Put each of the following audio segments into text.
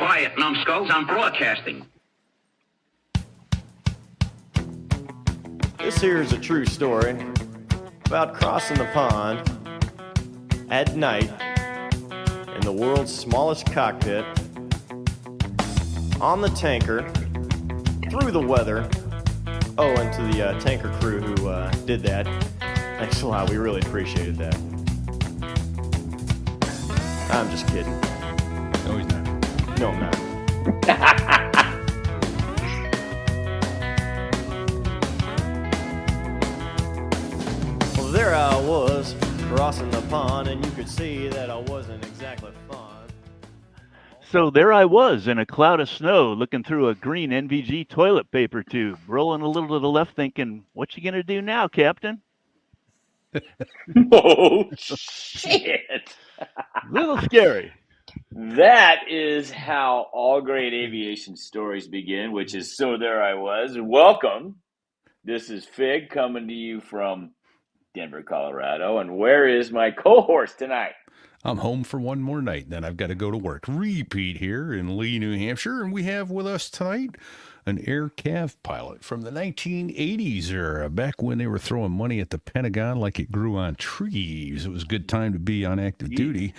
quiet, numbskulls. I'm broadcasting. This here is a true story about crossing the pond at night in the world's smallest cockpit, on the tanker, through the weather. Oh, and to the tanker crew who did that, thanks a lot. We really appreciated that. I'm just kidding. No, he's not. No, I'm not. Well, there I was, crossing the pond, and you could see that I wasn't exactly fond. So there I was in a cloud of snow, looking through a green NVG toilet paper tube, rolling a little to the left, thinking, "What you gonna do now, Captain?" Oh, shit. Little scary. That is how all great aviation stories begin, which is So There I Was. Welcome. This is Fig coming to you from Denver, Colorado. And where is my cohort tonight? I'm home for one more night, then I've got to go to work. Repeat here in Lee, New Hampshire, and we have with us tonight an Air Cav pilot from the 1980s era, back when they were throwing money at the Pentagon like it grew on trees. It was a good time to be on active duty.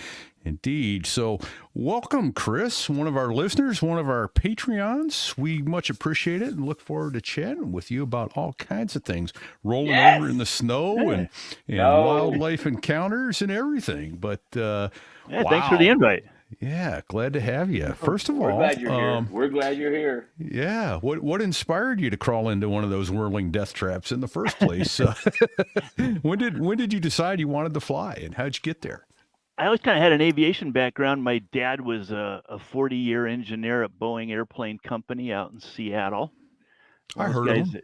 Indeed. So welcome, Chris, one of our listeners, one of our Patreons. We much appreciate it and look forward to chatting with you about all kinds of things, rolling over in the snow and wildlife encounters and everything. But Thanks for the invite. Yeah, glad to have you. First of all, we're glad you're here. We're glad you're here. Yeah. What inspired you to crawl into one of those whirling death traps in the first place? When did you decide you wanted to fly, and how'd you get there? I always kind of had an aviation background. My dad was a 40-year engineer at Boeing Airplane Company out in Seattle. I heard of them.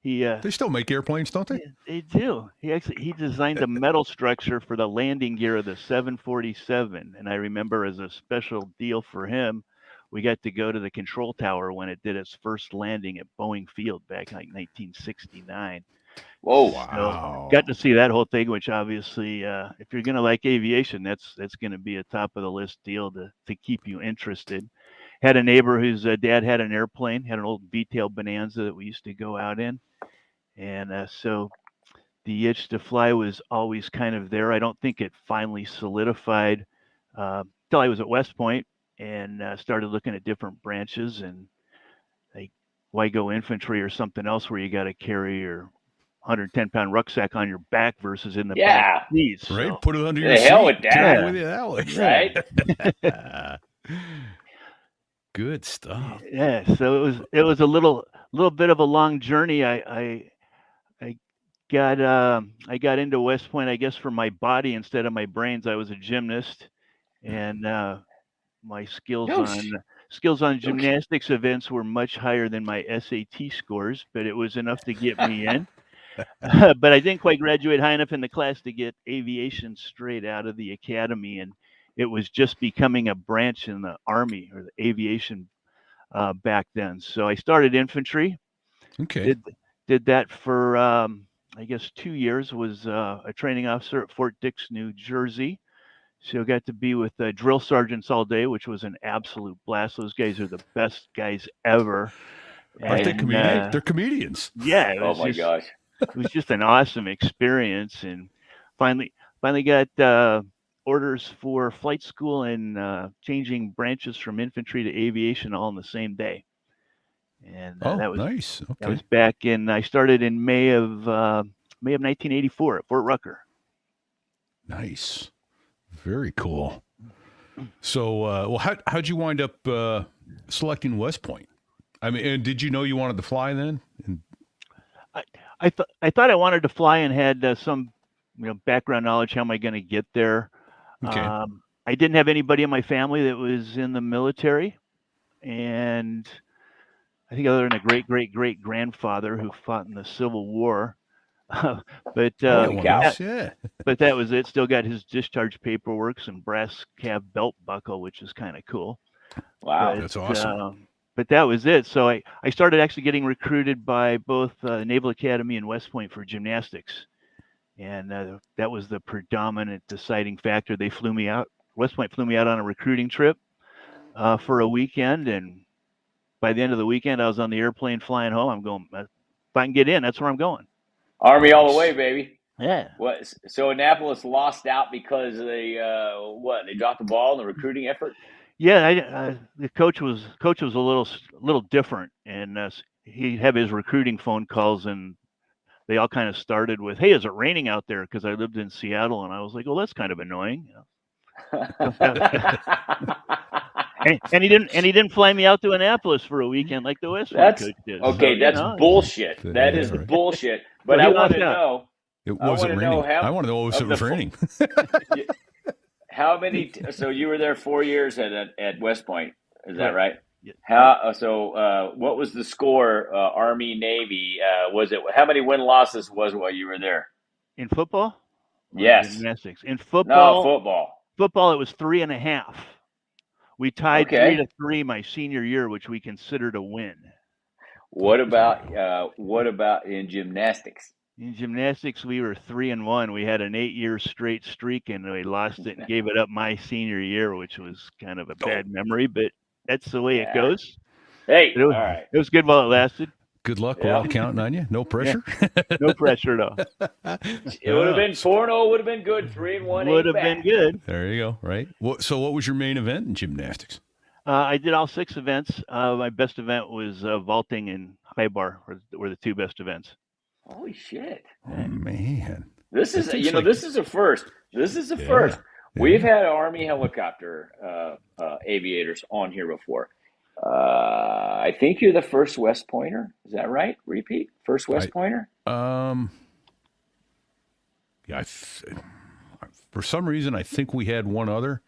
They still make airplanes, don't they? They do. He designed a metal structure for the landing gear of the 747, and I remember as a special deal for him, we got to go to the control tower when it did its first landing at Boeing Field back in like 1969. Whoa! Wow! So got to see that whole thing, which obviously, if you're going to like aviation, that's going to be a top of the list deal to keep you interested. Had a neighbor whose dad had an airplane, had an old V-tail Bonanza that we used to go out in. And so the itch to fly was always kind of there. I don't think it finally solidified till I was at West Point and started looking at different branches. And like, why go infantry or something else where you got to carry your 110-pound rucksack on your back versus in the back seats? Right, so, put it under your seat. Hell with that. Carry it with you that way. Right? Good stuff. Yeah, so it was a little bit of a long journey. I got into West Point, I guess, for my body instead of my brains. I was a gymnast, and my skills on gymnastics events were much higher than my SAT scores, but it was enough to get me in. But I didn't quite graduate high enough in the class to get aviation straight out of the academy, and it was just becoming a branch in the Army or the aviation back then. So I started infantry. Okay. Did that for I guess 2 years. Was a training officer at Fort Dix, New Jersey. So I got to be with drill sergeants all day, which was an absolute blast. Those guys are the best guys ever. Aren't they comedians? They're comedians. Yeah. Oh my gosh. It was just an awesome experience, and finally got orders for flight school and changing branches from infantry to aviation all in the same day. And that was nice. Okay. That was back in. I started in May of 1984 at Fort Rucker. Nice, very cool. So, how'd you wind up selecting West Point? I mean, and did you know you wanted to fly then? I thought I wanted to fly and had some background knowledge. How am I going to get there? Okay. I didn't have anybody in my family that was in the military, and I think other than a great grandfather who fought in the Civil War, but that was it. Still got his discharge paperwork, some brass Cav belt buckle, which is kind of cool. Wow, that's awesome. But that was it. So I started actually getting recruited by both Naval Academy and West Point for gymnastics. And that was the predominant deciding factor. They flew me out. West Point flew me out on a recruiting trip. for a weekend, and by the end of the weekend, I was on the airplane flying home. I'm going, if I can get in, that's where I'm going. Army all the way, baby. Yeah. What? So Annapolis lost out because they They dropped the ball in the recruiting effort. Yeah, the coach was a little different, and he'd have his recruiting phone calls, and they all kind of started with, "Hey, is it raining out there?" Because I lived in Seattle, and I was like, "Well, that's kind of annoying." And he didn't fly me out to Annapolis for a weekend like the West Point That's coach did. okay. So, That's bullshit. That Yeah, is right. bullshit. So But he I want lost to out. know. It I wasn't want to know raining. I want to know if it was raining. How many? So you were there 4 years at West Point. Is that right? Yeah. What was the score? Army Navy. Was it? How many win losses was while you were there? In football? Or Yes. gymnastics. In No, football, football. it was 3.5. We tied Okay. 3-3 my senior year, which we considered a win. What about in gymnastics? In gymnastics, we were 3-1. We had an 8-year straight streak, and we lost it and gave it up my senior year, which was kind of a bad memory, but that's the way it Yeah. goes. Hey, It all was, right. it was good while it lasted. Good luck. Yeah. We're all counting on you. No pressure. No pressure at all. It would have been 4-0. Would have been good. 3-1. Would have been good. There you go. Right. So what was your main event in gymnastics? I did all 6 events. My best event was vaulting and high bar were the 2 best events. Holy shit! Oh man, this is a first. This is a first. Yeah. We've had Army helicopter aviators on here before. I think you're the first West Pointer. Is that right? Repeat. First West Pointer. Yeah. For some reason, I think we had one other,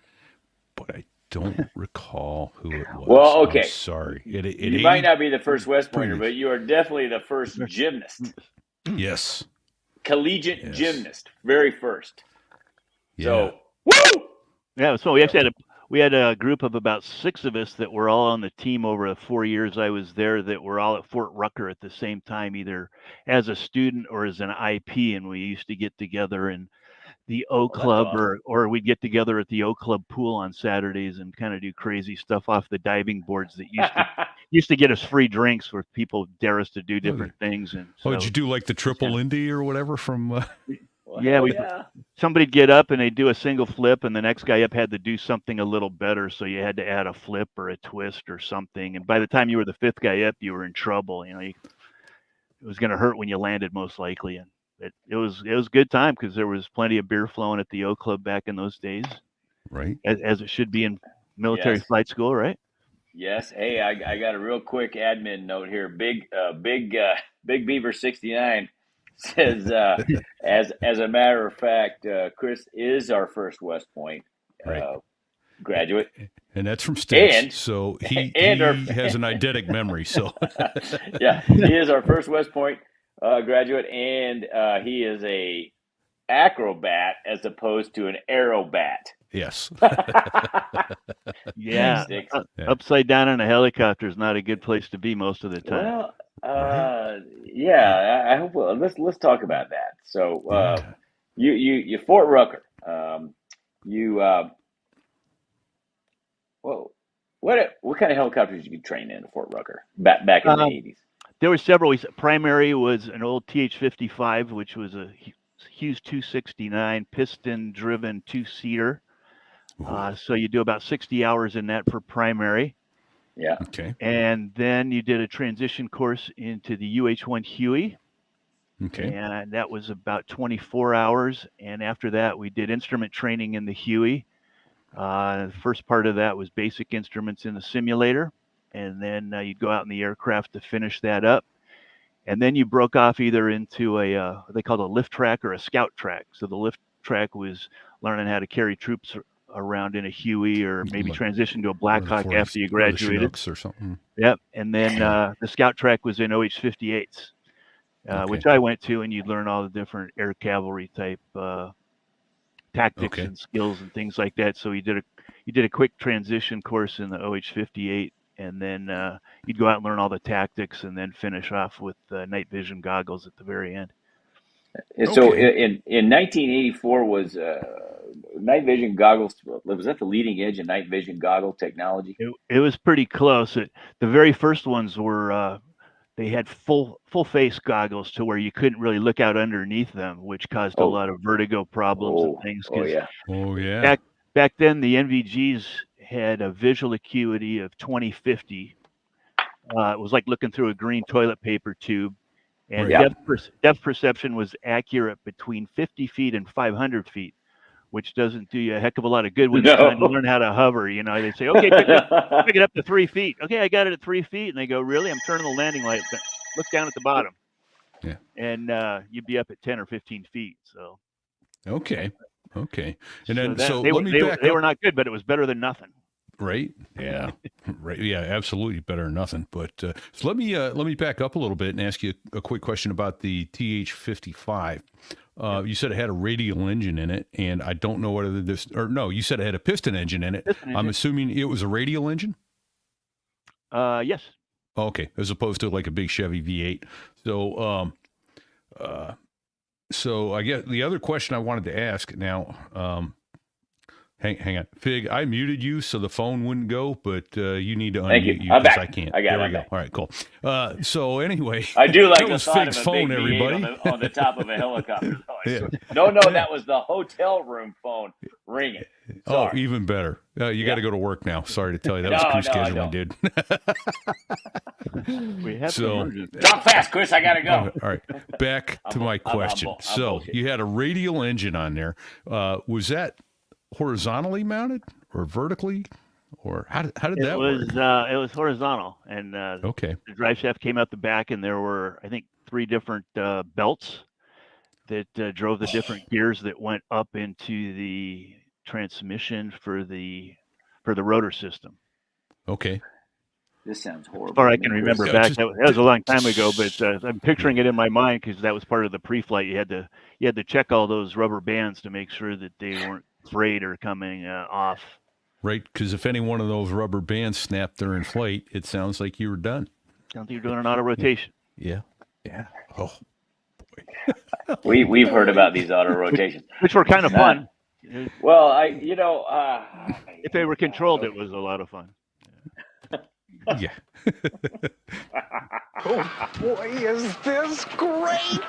but I don't recall who it was. Well, okay. I'm sorry. You might not be the first West Pointer, but you are definitely the first gymnast. Yes. Collegiate gymnast, very first. Yeah. So, woo! Yeah, so we actually had a group of about 6 of us that were all on the team over the 4 years I was there that were all at Fort Rucker at the same time, either as a student or as an IP, and we used to get together in the O Club awesome. or we'd get together at the O Club pool on Saturdays and kind of do crazy stuff off the diving boards that used to get us free drinks where people dare us to do different things. And so, did you do like the triple Indy or whatever from? Somebody'd get up and they'd do a single flip, and the next guy up had to do something a little better, so you had to add a flip or a twist or something. And by the time you were the 5th guy up, you were in trouble. It was going to hurt when you landed, most likely. And it was a good time because there was plenty of beer flowing at the O Club back in those days, right? As it should be in military flight school, right? Yes. Hey, I got a real quick admin note here. Big Beaver 69 says, as a matter of fact, Chris is our first West Point graduate, and that's from Sticks. So he has an eidetic memory. So yeah, he is our first West Point graduate, and he is a acrobat as opposed to an aerobat. Yes. Yeah. Upside down in a helicopter is not a good place to be most of the time. Well, I hope. Let's talk about that. So, you Fort Rucker. What kind of helicopters did you train in Fort Rucker back in the 80s? There were several. Primary was an old TH-55, which was a Hughes 269 piston-driven 2-seater. So you do about 60 hours in that for primary. Yeah. Okay. And then you did a transition course into the UH-1 Huey. Okay. And that was about 24 hours. And after that, we did instrument training in the Huey. The first part of that was basic instruments in the simulator. And then you'd go out in the aircraft to finish that up. And then you broke off either into what they called a lift track or a scout track. So the lift track was learning how to carry troops around in a Huey, or maybe transition to a Black Hawk after you graduated. Or something. Yep. And then the scout track was in OH-58s, which I went to, and you'd learn all the different air cavalry type tactics and skills and things like that. So you did a quick transition course in the OH-58, and then you'd go out and learn all the tactics, and then finish off with night vision goggles at the very end. And so Okay. in 1984 was night vision goggles. Was that the leading edge in night vision goggle technology? It was pretty close. The very first ones were they had full face goggles to where you couldn't really look out underneath them, which caused a Oh, lot of vertigo problems and things. oh Because yeah. Oh yeah. back then the NVGs had a visual acuity of 20/50. It was like looking through a green toilet paper tube, and Right. Yeah. depth perception was accurate between 50 feet and 500 feet, which doesn't do you a heck of a lot of good when you're trying to No. learn how to hover. You know, they say, okay, pick it up to 3 feet. Okay, I got it at 3 feet. And they go, really? I'm turning the landing light. Look down at the bottom. Yeah. And you'd be up at 10 or 15 feet. So, Okay. Okay. And so then that so let me back they up. were not good, but it was better than nothing. Right. Yeah. Right. Yeah. Absolutely better than nothing. But so let me back up a little bit and ask you a quick question about the TH-55. You said it had a radial engine in it, and I don't know whether this or no. You said it had a piston engine in it. Piston I'm engine. assuming it was a radial engine. Yes. Okay, as opposed to like a big Chevy V8. So, so I guess the other question I wanted to ask now. Hang on, Fig. I muted you so the phone wouldn't go, but you need to Thank you. unmute you I'm because back. I can't. I got there it. we go. I'm back. All right, cool. So anyway, I do like that the was thought Fig's of a phone, big V8 everybody. on the top of a helicopter. Yeah. No, that was the hotel room phone ringing. Oh, Sorry. even better. You got to go to work now. Sorry to tell you, that was No, crew no, I scheduling, don't. dude. We have So- some emergency. Talk fast, Chris. I gotta All go. right, back to my question. I'm So bullshit. you had a radial engine on there. Was that horizontally mounted or vertically, or how did that work? It was horizontal, and Okay, the drive shaft came out the back, and there were, I think, 3 different belts that drove the different gears that went up into the transmission for the rotor system. okay. This sounds As horrible. far to as I me, can Chris. remember Yeah, back, just- that was a long time ago, but I'm picturing it in my mind because that was part of the pre-flight. You had to check all those rubber bands to make sure that they weren't frayed or coming off. Right, because if any one of those rubber bands snapped during flight, it sounds like you were done. Sounds like you're doing an auto rotation, Yeah, yeah. Oh, We've heard about these auto rotations. which were kind of fun. Well, If they were controlled, it was a lot of fun. yeah. Boy, is this great!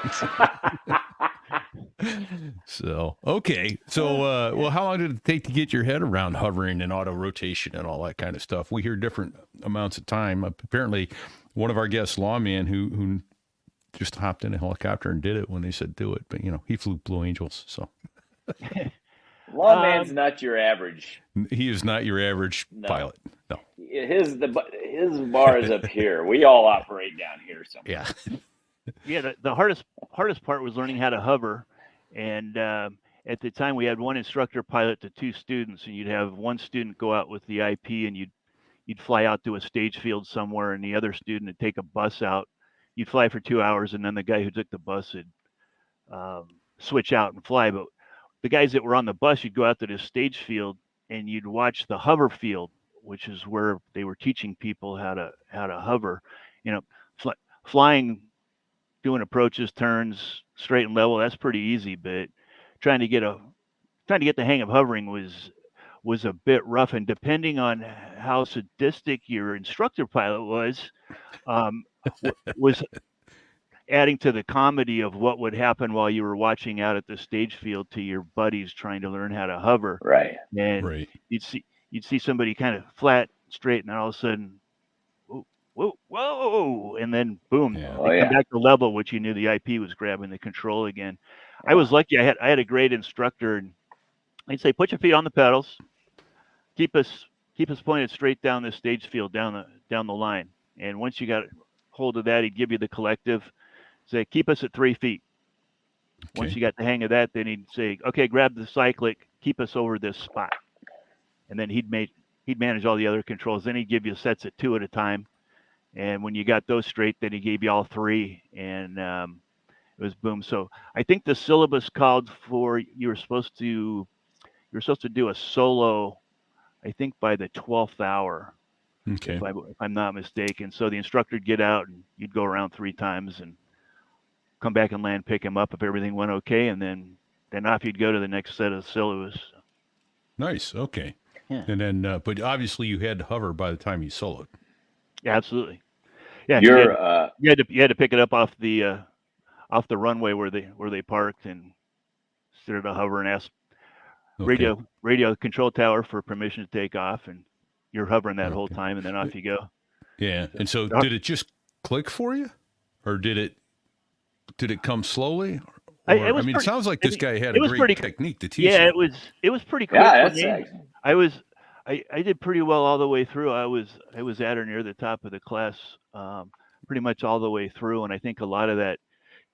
So okay. So well, how long did it take to get your head around hovering and auto rotation and all that kind of stuff? We hear different amounts of time. Apparently, one of our guests, Lawman, who just hopped in a helicopter and did it when they said do it, but he flew Blue Angels, so Lawman's not your average. he is not your average pilot. No. His bar is up here. We all operate down here somewhere. Yeah. Yeah, the hardest part was learning how to hover, and at the time we had one instructor pilot to 2 students, and you'd have one student go out with the IP, and you'd fly out to a stage field somewhere, and the other student would take a bus out. You'd fly for 2 hours, and then the guy who took the bus would switch out and fly. But the guys that were on the bus, you'd go out to this stage field, and you'd watch the hover field, which is where they were teaching people how to hover. Flying, doing approaches, turns, straight and level, that's pretty easy. But trying to get the hang of hovering was a bit rough. And depending on how sadistic your instructor pilot was adding to the comedy of what would happen while you were watching out at the stage field to your buddies trying to learn how to hover. Right. And Right. you'd see somebody kind of flat, straight, and then all of a sudden, whoa, and then boom, Yeah. Oh, they yeah. come back to level, which you knew the IP was grabbing the control again. I was lucky. I had a great instructor, and he'd say, "Put your feet on the pedals, keep us pointed straight down this stage field, down the line." And once you got hold of that, he'd give you the collective, say, "Keep us at 3 feet." Once Okay. you got the hang of that, then he'd say, "Okay, grab the cyclic, keep us over this spot," and then he'd manage all the other controls. Then he'd give you sets at 2 at a time. And when you got those straight, then he gave you all 3, and it was boom. So I think the syllabus called for you were supposed to do a solo, I think by the 12th hour, Okay. if I'm not mistaken. So the instructor would get out, and you'd go around 3 times and come back and land, pick him up if everything went okay, and then off you'd go to the next set of silos. Nice. Okay. Yeah. And then, but obviously you had to hover by the time you soloed. Yeah, absolutely. Yeah, You're you had to pick it up off the runway where they parked and started to hover and ask Okay. radio control tower for permission to take off, and you're hovering that whole Okay. time, and then off you go. Yeah. And so did it just click for you, or did it come slowly? Or, it sounds like this guy had a great technique to teach. Yeah, you. it was pretty quick Yeah, for me. that's I did pretty well all the way through. I was at or near the top of the class, pretty much all the way through, and I think a lot of that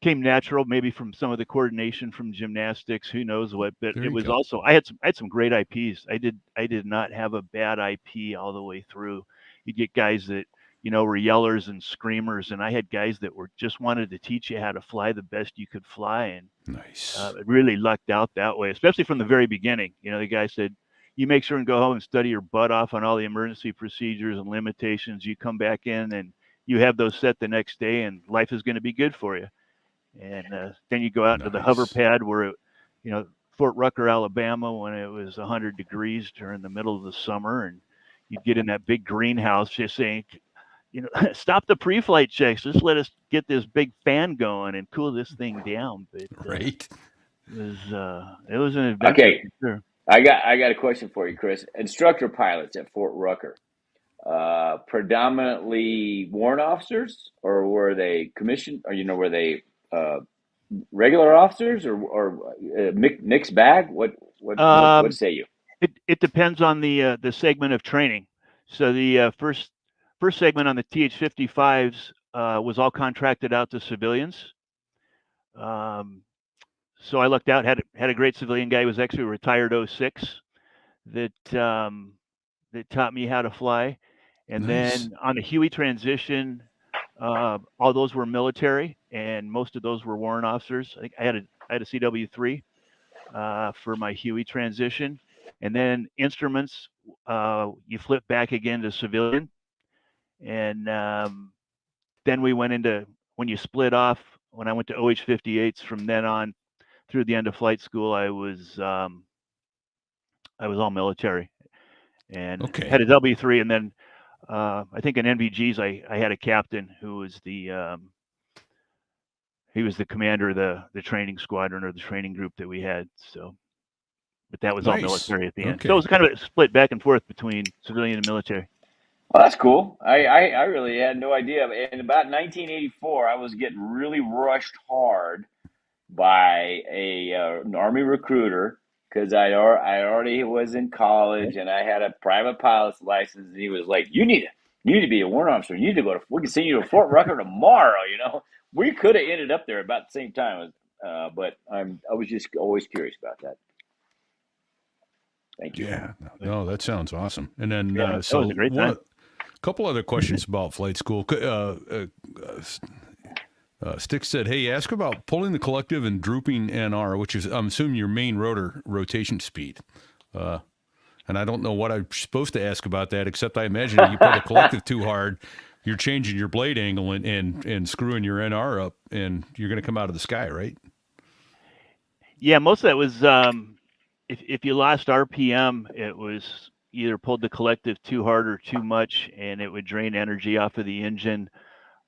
came natural, maybe from some of the coordination from gymnastics. Who knows what? But it was also I had some great IPs. I did not have a bad IP all the way through. You get guys that were yellers and screamers, and I had guys that were just wanted to teach you how to fly the best you could fly, and Nice. it really lucked out that way, especially from the very beginning. The guy said, you make sure and go home and study your butt off on all the emergency procedures and limitations. You come back in and you have those set the next day, and life is going to be good for you. And then you go out to the hover pad where, Fort Rucker, Alabama, when it was 100 degrees during the middle of the summer, and you'd get in that big greenhouse just saying, stop the pre-flight checks. Just let us get this big fan going and cool this thing down. But right. It was an adventure. Okay. For sure. I got a question for you, Chris. Instructor pilots at Fort Rucker, predominantly warrant officers, or were they commissioned, or were they regular officers, or mixed bag? What say you? It depends on the segment of training. So the first segment on the TH-55s was all contracted out to civilians. So I lucked out, had a great civilian guy who was actually a retired 06 that taught me how to fly. And then on the Huey transition, all those were military, and most of those were warrant officers. I think I had a CW3 for my Huey transition. And then instruments, you flip back again to civilian. And then we went into, when you split off, when I went to OH-58s, from then on through the end of flight school, I was all military, and had a W3, and then I think in NVGs I had a captain who was he was the commander of the training squadron, or the training group that we had. So, but that was all military at the end. So it was kind of a split back and forth between civilian and military. Well, that's cool. I really had no idea. In about 1984, I was getting really rushed hard by an Army recruiter, because I already was in college and I had a private pilot's license, and he was like, "You need to be a warrant officer. You need to go to. We can send you to Fort Rucker tomorrow." We could have ended up there about the same time, but I was just always curious about that. Thank you. Yeah, no, that sounds awesome. And then so was a great time. A couple other questions about flight school. Stick said, "Hey, ask about pulling the collective and drooping NR, which is, I'm assuming, your main rotation speed." And I don't know what I'm supposed to ask about that, except I imagine if you pull the collective too hard, you're changing your blade angle and screwing your NR up, and you're going to come out of the sky, right? Yeah, most of that was if you lost RPM, it was either pulled the collective too hard or too much, and it would drain energy off of the engine,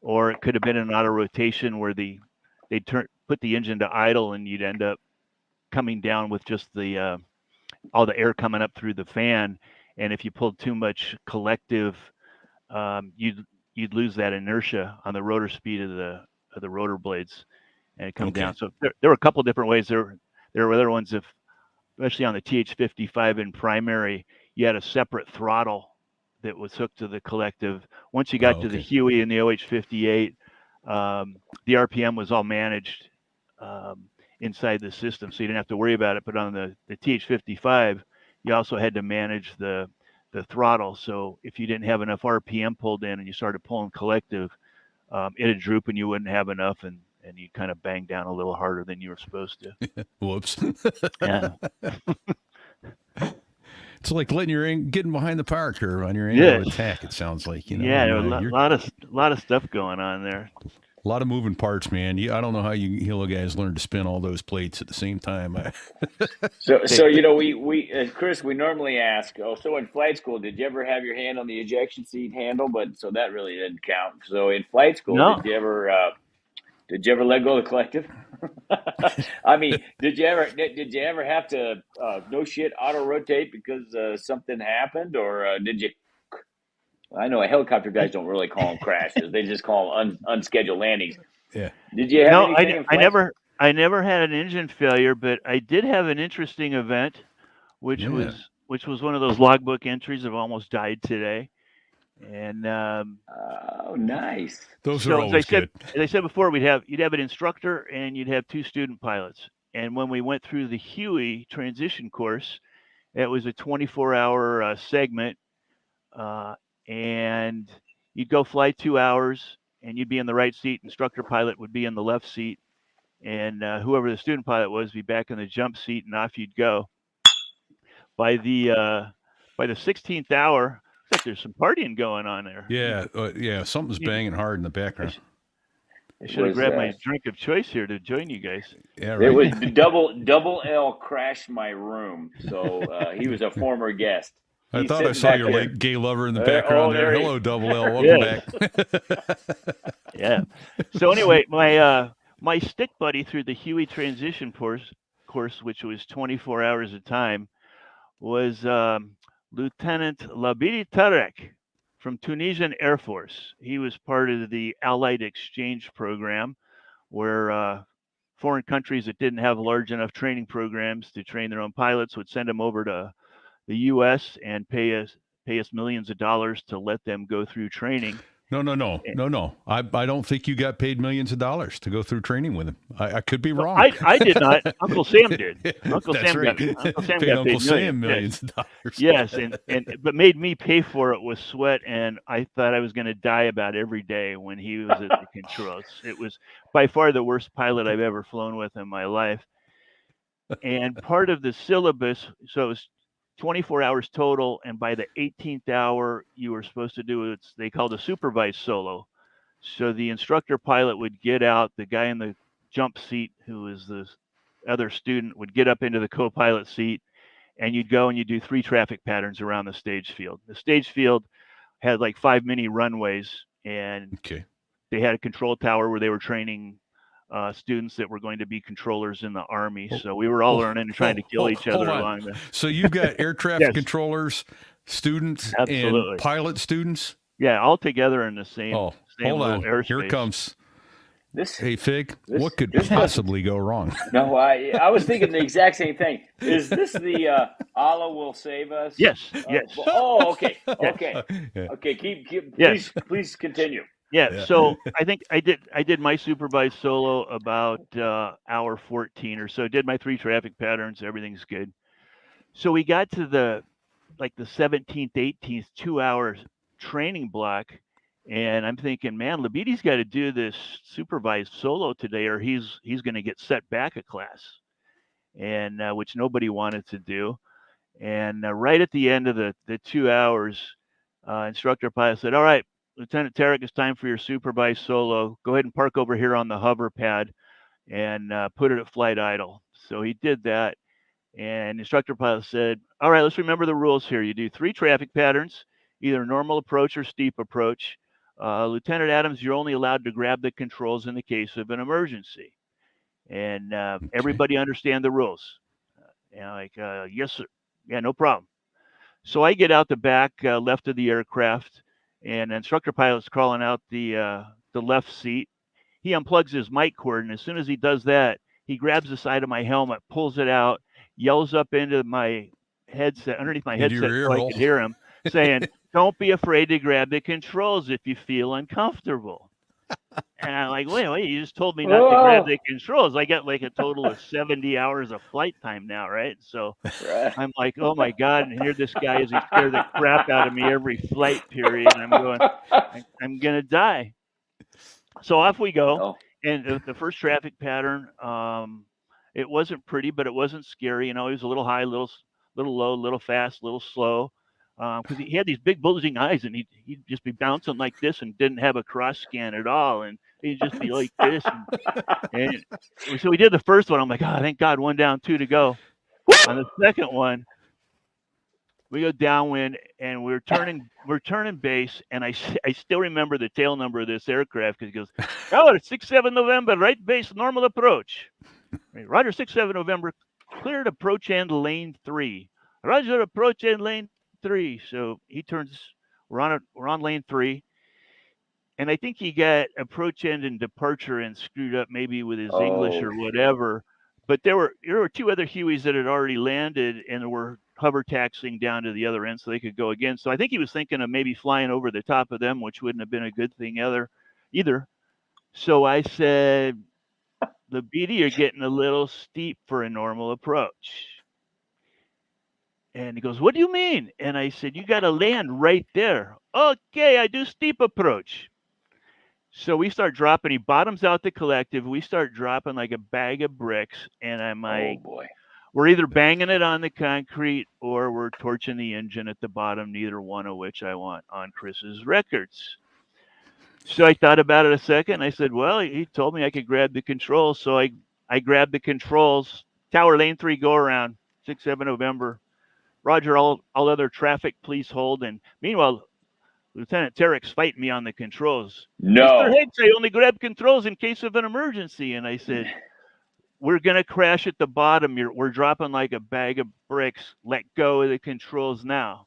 or it could have been an auto rotation where they'd put the engine to idle, and you'd end up coming down with just all the air coming up through the fan. And if you pulled too much collective, you'd lose that inertia on the rotor speed of the rotor blades, and it come down. So there were a couple of different ways. There were other ones, especially on the TH-55 in primary, you had a separate throttle that was hooked to the collective. Once you got to the Huey and the OH-58, the RPM was all managed inside the system, so you didn't have to worry about it. But on the TH-55, you also had to manage the throttle. So if you didn't have enough RPM pulled in and you started pulling collective, it'd droop and you wouldn't have enough, and you kind of bang down a little harder than you were supposed to. Whoops. Yeah. It's like getting behind the power curve on your angle of attack. It sounds like, Yeah, a lot of stuff going on there. A lot of moving parts, man. I don't know how you Hilo guys learn to spin all those plates at the same time. So you know, we Chris, we normally ask. Oh, so in flight school, did you ever have your hand on the ejection seat handle? But so that really didn't count. So in flight school, No. did you ever let go of the collective? I mean, did you ever have to no shit auto rotate because something happened, or did you? I know helicopter guys don't really call them crashes; they just call them unscheduled landings. Yeah. Did you have No, anything in I flight? never had an engine failure, but I did have an interesting event, which Yeah. was one of those logbook entries of almost died today. And Oh, nice. Those are so always good. as I said before, you'd have an instructor and you'd have two student pilots. And when we went through the Huey transition course, it was a 24-hour segment, and you'd go fly 2 hours, and you'd be in the right seat. Instructor pilot would be in the left seat, and whoever the student pilot was, be back in the jump seat, and off you'd go. By the 16th hour, looks like there's some partying going on there. Yeah. Something's banging hard in the background. I should have grabbed my drink of choice here to join you guys. Yeah, It was right. double L crashed my room, so he was a former guest. I He's thought I sitting saw back your there. like gay lover in the background there. there he Hello, is. Double L. Welcome back. Yeah. So anyway, my stick buddy through the Huey transition course, which was 24 hours of time, was Lieutenant Labidi Tarek from Tunisian Air Force. He was part of the Allied Exchange Program, where foreign countries that didn't have large enough training programs to train their own pilots would send them over to the U.S. and pay us millions of dollars to let them go through training. No. I don't think you got paid millions of dollars to go through training with him. I could be wrong. I did not. Uncle Sam did. Uncle That's Sam right. got paid Uncle paid Sam millions. millions of dollars. Yes, but made me pay for it with sweat, and I thought I was going to die about every day when he was at the controls. It was by far the worst pilot I've ever flown with in my life. And part of the syllabus, so it was 24 hours total, and by the 18th hour, you were supposed to do what they called a supervised solo. So the instructor pilot would get out, the guy in the jump seat, who was the other student, would get up into the co-pilot seat, and you'd go and you do 3 traffic patterns around the stage field. The stage field had like 5 mini runways, and they had a control tower where they were training students that were going to be controllers in the Army. So we were all learning and trying to kill each other along the. So you've got air traffic controllers, students, and pilot students? Yeah, all together in the same. Hold on. Airspace. Here it comes. Hey, Fig, what could this possibly go wrong? No, I was thinking the exact same thing. Is this the Allah will save us? Yes. Oh, okay. Keep. Please continue. Yeah. So I think I did my supervised solo about hour 14 or so. Did my 3 traffic patterns. Everything's good. So we got to the 17th, 18th 2 hours training block. And I'm thinking, man, Labidi's got to do this supervised solo today, or he's going to get set back a class, and which nobody wanted to do. And right at the end of the 2 hours, instructor pilot said, "All right, Lieutenant Tarek, it's time for your supervised solo. Go ahead and park over here on the hover pad and put it at flight idle." So he did that, and instructor pilot said, "All right, let's remember the rules here. You do 3 traffic patterns, either normal approach or steep approach. Lieutenant Adams, you're only allowed to grab the controls in the case of an emergency." And everybody understand the rules. Yes, sir. Yeah, no problem. So I get out the back left of the aircraft, and instructor pilot's crawling out the left seat. He unplugs his mic cord, and as soon as he does that, he grabs the side of my helmet, pulls it out, yells up into my headset, underneath my headset, so I could hear him saying, "Don't be afraid to grab the controls if you feel uncomfortable." And I'm like, wait, you just told me not to grab the controls. I got like a total of 70 hours of flight time now, right? So I'm like, oh my God. And here this guy is, he scared the crap out of me every flight period. And I'm going, I'm going to die. So off we go. And the first traffic pattern, it wasn't pretty, but it wasn't scary. You know, it was a little high, little low, little fast, little slow. Because he had these big bulging eyes, and he'd just be bouncing like this and didn't have a cross scan at all. And He'd just be like this. And so we did the first one. I'm like, oh, thank God, 1 down, 2 to go. On the second one, we go downwind and we're turning base. And I still remember the tail number of this aircraft because he goes, oh, 67 November, right base, normal approach. Roger, 67 November, cleared approach end lane 3. Roger, approach end lane 3. So he turns, we're on lane 3. And I think he got approach end and departure and screwed up maybe with his English or whatever. But there were 2 other Hueys that had already landed and were hover taxiing down to the other end so they could go again. So I think he was thinking of maybe flying over the top of them, which wouldn't have been a good thing either. So I said, the BD, you're getting a little steep for a normal approach. And he goes, what do you mean? And I said, you got to land right there. Okay, I do steep approach. So we start dropping. He bottoms out the collective. We start dropping like a bag of bricks. And I'm like, oh boy, we're either banging it on the concrete or we're torching the engine at the bottom, neither one of which I want on Chris's records. So I thought about it a second. I said, well, he told me I could grab the controls. So I grabbed the controls. Tower lane 3, go around, 67 November. Roger, all other traffic, please hold. And meanwhile, Lieutenant Tarek's fighting me on the controls. no, Mr. Higgs, I only grab controls in case of an emergency. And I said, we're going to crash at the bottom. We're dropping like a bag of bricks. Let go of the controls now.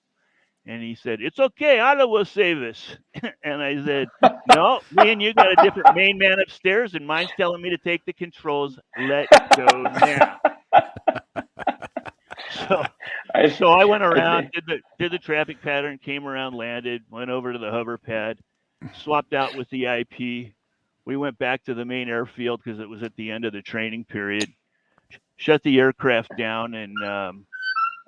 And he said, it's okay. Allah will save us. And I said, no, me and you got a different main man upstairs, and mine's telling me to take the controls. Let go now. So I went around, did the traffic pattern, came around, landed, went over to the hover pad, swapped out with the IP. We went back to the main airfield because it was at the end of the training period. Shut the aircraft down, and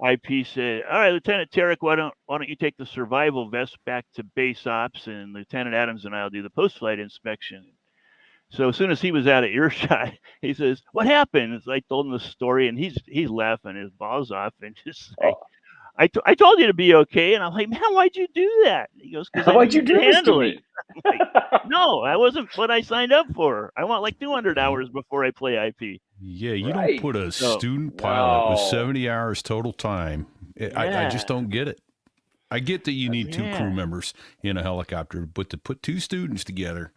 IP said, all right, Lieutenant Tarek, why don't you take the survival vest back to base ops, and Lieutenant Adams and I will do the post-flight inspection. So as soon as he was out of earshot, he says, what happened? So I told him the story, and he's laughing his balls off and just like, I told you to be okay. And I'm like, man, why'd you do that? He goes, because why'd you do this to me? Like, no, that wasn't what I signed up for. I want like 200 hours before I play IP. Yeah, you don't put a student pilot with 70 hours total time. I just don't get it. I get that you need 2 crew members in a helicopter, but to put 2 students together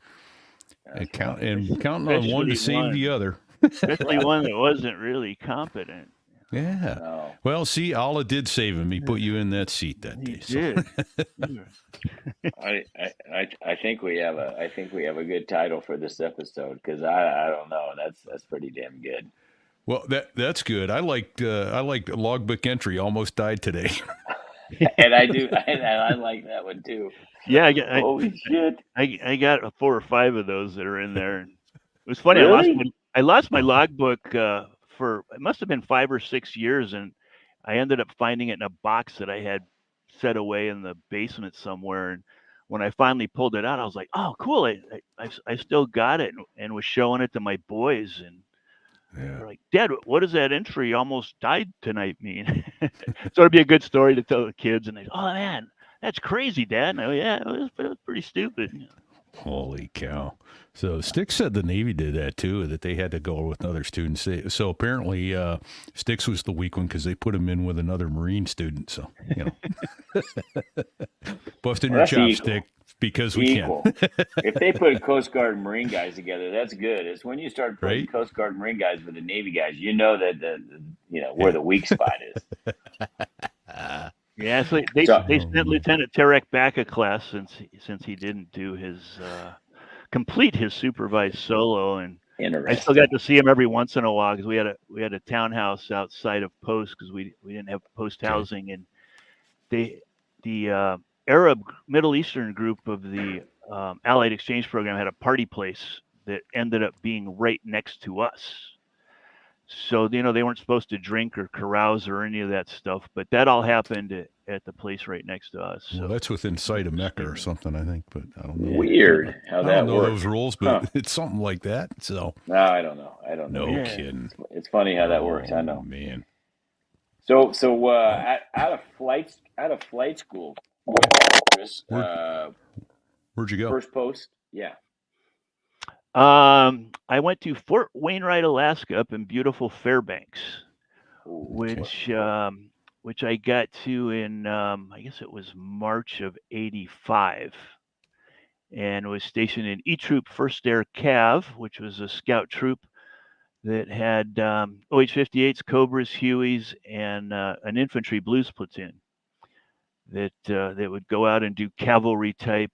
and counting on one to save the other. Especially one that wasn't really competent. Yeah. No. Well, see, Allah did save him. He put you in that seat that day. Did. I think we have a good title for this episode because I don't know, that's pretty damn good. Well, that's good. I liked logbook entry. Almost died today. And I do, and I like that one too. Yeah, holy shit! I got 4 or 5 of those that are in there. It was funny. Really? I lost my logbook for it must have been 5 or 6 years, and I ended up finding it in a box that I had set away in the basement somewhere. And when I finally pulled it out, I was like, "Oh, cool! I still got it," and was showing it to my boys, and they're like, "Dad, what does that entry 'almost died tonight' mean?" So it'd be a good story to tell the kids, and they, "Oh man, that's crazy, Dad." And I go, "Yeah, it was pretty stupid." Holy cow. So Sticks said the Navy did that too, that they had to go with other students. So apparently Sticks was the weak one because they put him in with another Marine student. So, busting your chopstick because we can. If they put Coast Guard and Marine guys together, that's good. It's when you start putting Coast Guard and Marine guys with the Navy guys, you know that where the weak spot is. Yeah, so they sent Lieutenant Tarek back a class since he didn't do his complete his supervised solo, and I still got to see him every once in a while because we had a townhouse outside of post because we didn't have post housing, and the Arab Middle Eastern group of the Allied Exchange Program had a party place that ended up being right next to us. So, they weren't supposed to drink or carouse or any of that stuff, but that all happened at the place right next to us. So. Well, that's within sight of Mecca or something, I think, but I don't know. Weird how that works. I don't know those rules, but it's something like that. So. No, I don't know. No kidding. It's funny how that works. I know. Man. So out of flight school, Chris, where'd you go? First post, yeah. I went to Fort Wainwright, Alaska, up in beautiful Fairbanks, which I got to in I guess it was March of '85, and was stationed in E Troop First Air Cav, which was a scout troop that had OH-58s, Cobras, Hueys, and an infantry blues platoon that would go out and do cavalry type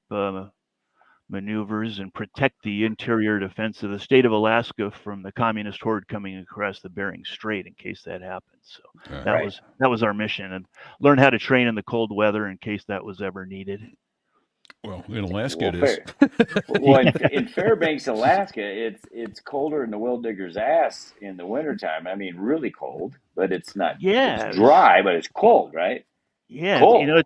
maneuvers and protect the interior defense of the state of Alaska from the communist horde coming across the Bering Strait in case that happened. So that was our mission, and learn how to train in the cold weather in case that was ever needed. Well, in Alaska it is. In Fairbanks, Alaska, it's colder than the well digger's ass in the wintertime. I mean, really cold, but it's not. Yeah, it's dry, but it's cold, right? Yeah, Cold.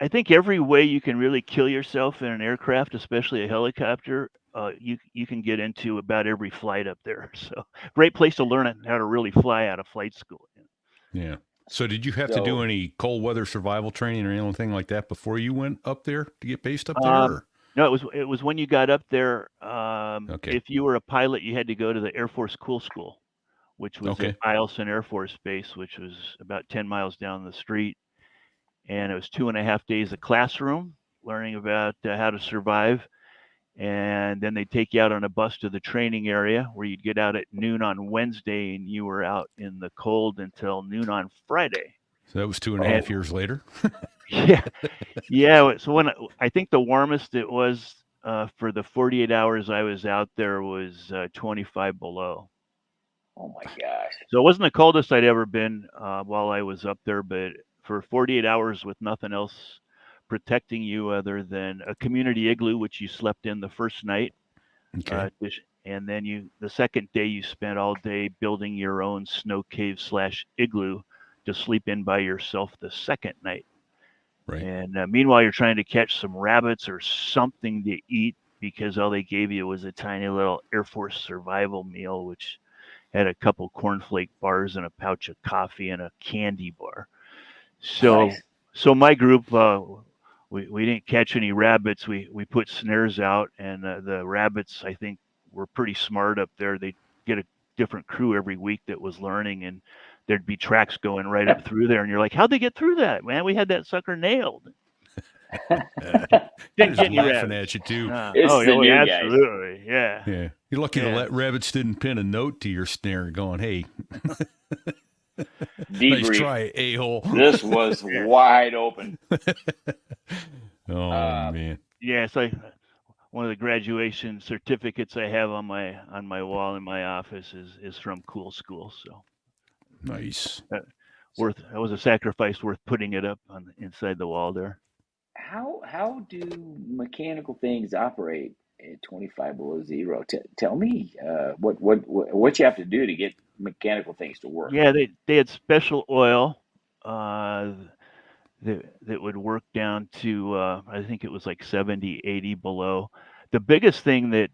I think every way you can really kill yourself in an aircraft, especially a helicopter, you can get into about every flight up there. So great place to learn how to really fly out of flight school. Yeah. So did you have to do any cold weather survival training or anything like that before you went up there to get based up there? Or? No, it was when you got up there. If you were a pilot, you had to go to the Air Force Cool School, which was at Eielson Air Force Base, which was about 10 miles down the street. And it was 2.5 days of classroom learning about how to survive. And then they'd take you out on a bus to the training area where you'd get out at noon on Wednesday and you were out in the cold until noon on Friday. So that was 2.5 years later. Yeah. So I think the warmest it was for the 48 hours I was out there was 25 below. Oh my gosh. So it wasn't the coldest I'd ever been while I was up there, but for 48 hours with nothing else protecting you other than a community igloo, which you slept in the first night. And then the second day you spent all day building your own snow cave / igloo to sleep in by yourself the second night. Right. And meanwhile, you're trying to catch some rabbits or something to eat because all they gave you was a tiny little Air Force survival meal, which had a couple cornflake bars and a pouch of coffee and a candy bar. So my group, we didn't catch any rabbits. We put snares out, and the rabbits, I think, were pretty smart up there. They'd get a different crew every week that was learning, and there'd be tracks going right up through there. And you're like, how'd they get through that, man? We had that sucker nailed. Didn't get laughing at you too. Absolutely, yeah. You're lucky the rabbits didn't pin a note to your snare going, "Hey, nice try, a-hole." This was wide open. Man. Yeah, it's like one of the graduation certificates I have on my wall in my office is from Cool School. So nice. That was a sacrifice worth putting it up inside the wall there. How do mechanical things operate at 25 below zero? Tell me what you have to do to get mechanical things to work. Yeah, they had special oil that would work down to I think it was like 70, 80 below. The biggest thing that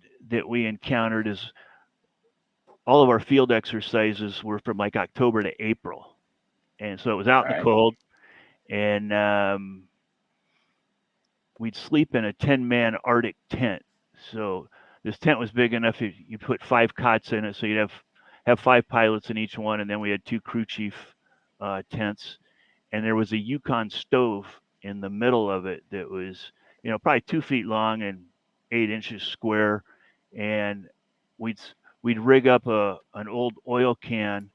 we encountered is all of our field exercises were from like October to April, and so it was out in the cold, and we'd sleep in a 10-man Arctic tent. So this tent was big enough you put 5 cots in it, so you'd have 5 pilots in each one, and then we had 2 crew chief tents, and there was a Yukon stove in the middle of it that was probably 2 feet long and 8 inches square, and we'd rig up an old oil can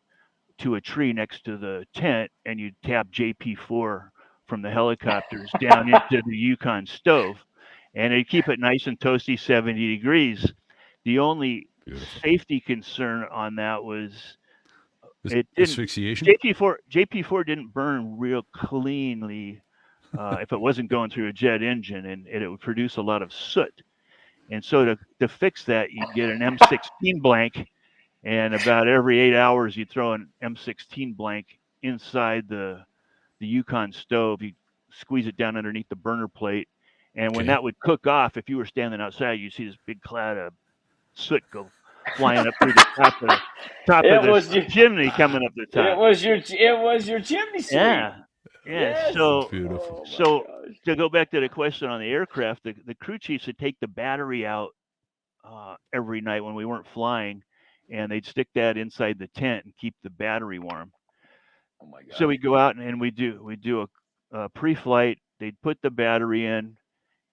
to a tree next to the tent, and you'd tap JP4 from the helicopters down into the Yukon stove, and it'd keep it nice and toasty, 70 degrees. The only safety concern on that was it didn't, asphyxiation. JP4 didn't burn real cleanly if it wasn't going through a jet engine, and it would produce a lot of soot. And so to fix that, you'd get an M16 blank, and about every 8 hours, you'd throw an M16 blank inside the Yukon stove. You squeeze it down underneath the burner plate, and when that would cook off, if you were standing outside, you'd see this big cloud of soot go flying up through the top of the chimney coming up the top. It was your chimney sweep. Yeah. Yes. So beautiful. To go back to the question on the aircraft, the crew chiefs would take the battery out every night when we weren't flying, and they'd stick that inside the tent and keep the battery warm. Oh my So God. we go out and we do a pre-flight. They'd put the battery in,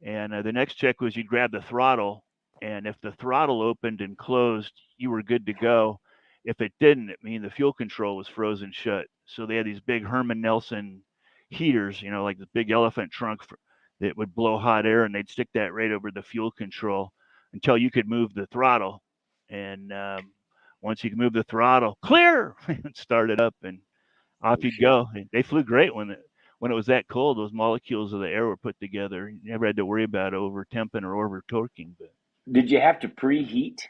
and the next check was you'd grab the throttle, and if the throttle opened and closed, you were good to go. If it didn't, it mean the fuel control was frozen shut. So they had these big Herman Nelson heaters, like the big elephant trunk that would blow hot air, and they'd stick that right over the fuel control until you could move the throttle. And once you could move the throttle, clear, and start it up, and off Oh you'd shit. go. They flew great when it was that cold. Those molecules of the air were put together. You never had to worry about over temping or over torquing. But Did you have to preheat?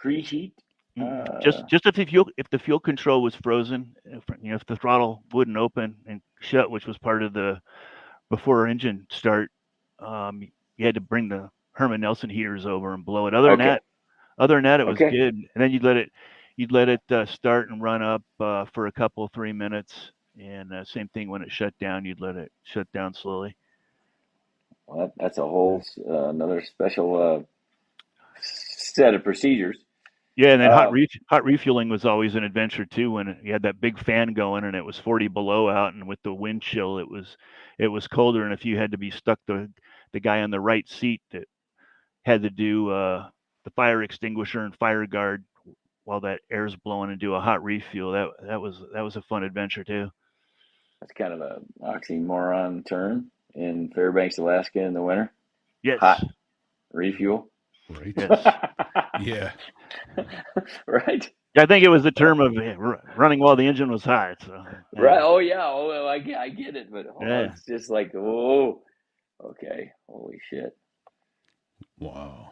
Preheat? Uh, just if the fuel control was frozen, if the throttle wouldn't open and shut, which was part of the before engine start, you had to bring the Herman Nelson heaters over and blow it. okay. Other than that, it was Okay. good. And then you'd let it start and run up for a couple 3 minutes. And same thing when it shut down, you'd let it shut down slowly. Well, that's a whole another special set of procedures. Yeah, and then Um, hot refueling was always an adventure too. When you had that big fan going and it was 40 below out, and with the wind chill, it was colder. And if you had to be stuck the guy on the right seat that had to do the fire extinguisher and fire guard while that air's blowing and do a hot refuel, that was a fun adventure too. that's kind of a oxymoron term in Fairbanks, Alaska in the winter. Yes, Hot refuel. Right. yes. Yeah. Right? I think it was the term of running while the engine was hot. So Right. yeah, Oh yeah. Oh, well, I get it, but yeah. it's just like, oh, okay. Holy shit. Wow.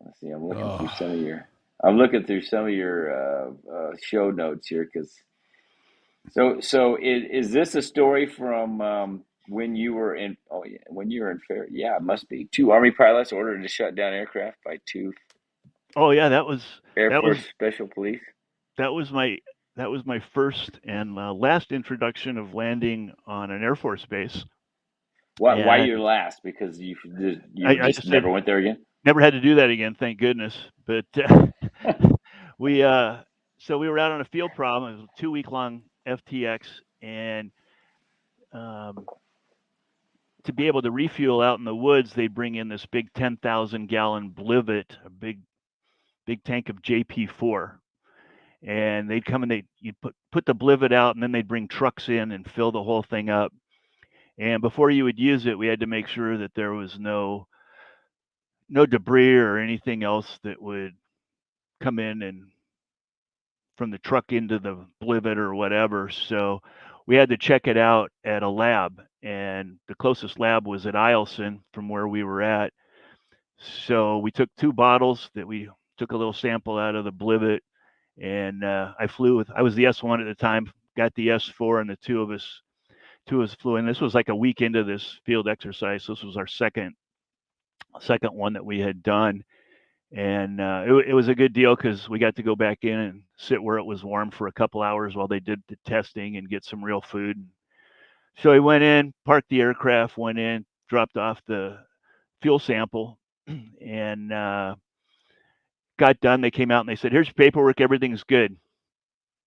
Let's see. I'm looking through Oh, some of your. I'm looking through some of your show notes here because so is this a story from when you were in? Oh yeah, when you were in Fair. Yeah, it must be. Two Army pilots ordered to shut down aircraft by two Oh yeah, that was Air that Force was Special Police. that was my first and last introduction of landing on an Air Force base. Why And your last? Because you I just just said never went there again. never had to do that again, thank goodness. But we so we were out on a field problem. It was a 2 week long FTX, and um, to be able to refuel out in the woods, they bring in this big 10,000-gallon blivet, a big tank of JP4, and they'd come and you'd put the blivet out, and then they'd bring trucks in and fill the whole thing up. And before you would use it, we had to make sure that there was no debris or anything else that would come in and from the truck into the blivet or whatever. So we had to check it out at a lab, and the closest lab was at Eielson from where we were at. So we took 2 bottles that we took a little sample out of the blivet, and I was the S1 at the time, got the S4, and the two of us flew in. This was like a week into this field exercise. So this was our second one that we had done, and it was a good deal because we got to go back in and sit where it was warm for a couple hours while they did the testing and get some real food. So we went in, parked the aircraft, went in, dropped off the fuel sample, and got done. They came out and they said, "Here's your paperwork. Everything's good."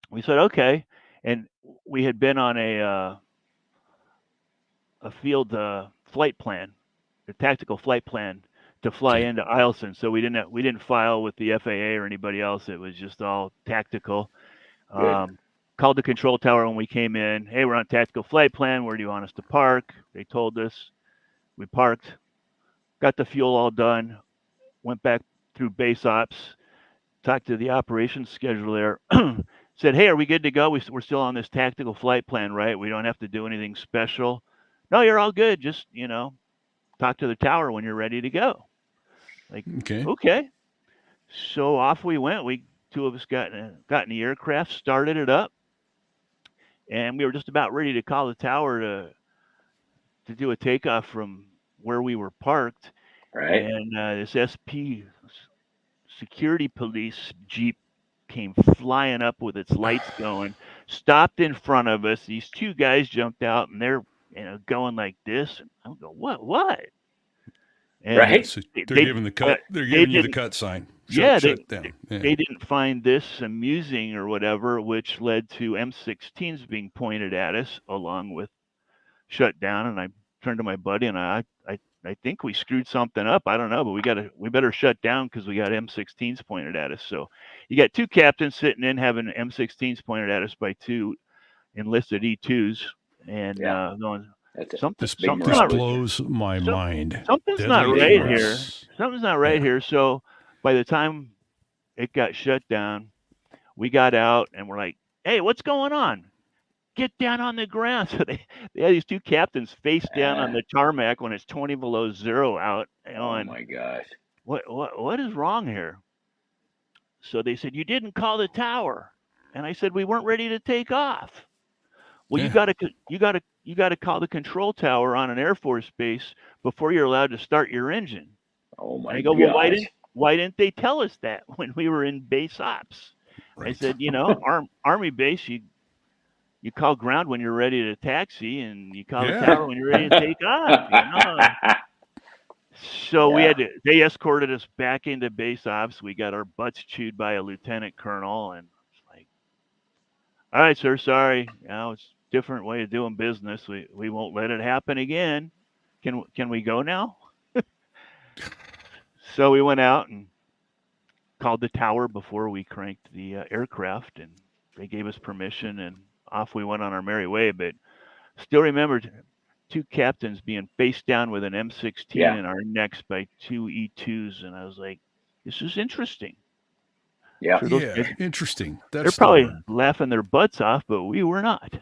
We said, "Okay," and we had been on a field flight plan, a tactical flight plan to fly okay. into Eielson. So we didn't file with the FAA or anybody else. It was just all tactical. Good. Called the control tower when we came in. Hey, we're on a tactical flight plan. Where do you want us to park? They told us. We parked, got the fuel all done, went back through base ops, talked to the operations scheduler, said, "Hey, are we good to go? We're still on this tactical flight plan, right? We don't have to do anything special." "No, you're all good. Just talk to the tower when you're ready to go." Like, Okay. okay. So off we went. Two of us got in the aircraft, started it up, and we were just about ready to call the tower to do a takeoff from where we were parked. Right. And this SP security police jeep came flying up with its lights going, stopped in front of us. These 2 guys jumped out, and they're going like this. And I'm going, what? And Right. So they- they're they- giving the cut. They're they giving you the didn't- cut sign. Yeah, Shut down. Yeah. they didn't find this amusing or whatever, which led to M16s being pointed at us along with shut down. And I turned to my buddy and I think we screwed something up. I don't know, but we better shut down because we got M16s pointed at us. So you got two captains sitting in having M16s pointed at us by two enlisted E2s, and Yeah. going, That's it. something, This, Big this morale. blows my mind. something's Deadly not right here. dangerous. Something's not right Yeah. here. So by the time it got shut down, we got out and we're like, hey, what's going on? Get down on the ground. So they had these two captains face down on the tarmac when it's 20 below zero out. Oh And my gosh. what is wrong here? So they said, you didn't call the tower. And I said, we weren't ready to take off. Well, Yeah. you gotta call the control tower on an Air Force base before you're allowed to start your engine. Oh my I go, gosh. well, why didn't they tell us that when we were in base ops? I Right. said, Army base, you call ground when you're ready to taxi, and you call Yeah. the tower when you're ready to take off. So they escorted us back into base ops. We got our butts chewed by a lieutenant colonel, and it's like, all right, sir, sorry, it's a different way of doing business. We won't let it happen again. Can we go now? So we went out and called the tower before we cranked the aircraft, and they gave us permission, and off we went on our merry way. But still remember two captains being face down with an M16 in our necks by two E2s, and I was like, this is interesting. Yeah. Sure, those Yeah. guys- Interesting. they're That's probably laughing their butts off, but we were not.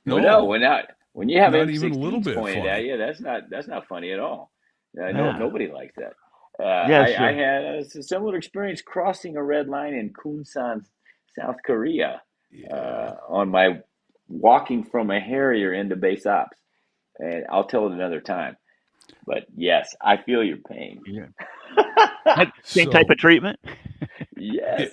No, when you have Not M16s even a little bit pointed funny. at you, that's not funny at all. Yeah. Nobody likes that. Yeah, sure. I had a similar experience crossing a red line in Kunsan, South Korea, on my walking from a Harrier into base ops, and I'll tell it another time. But yes, I feel your pain. Yeah. Same type of treatment. Yes.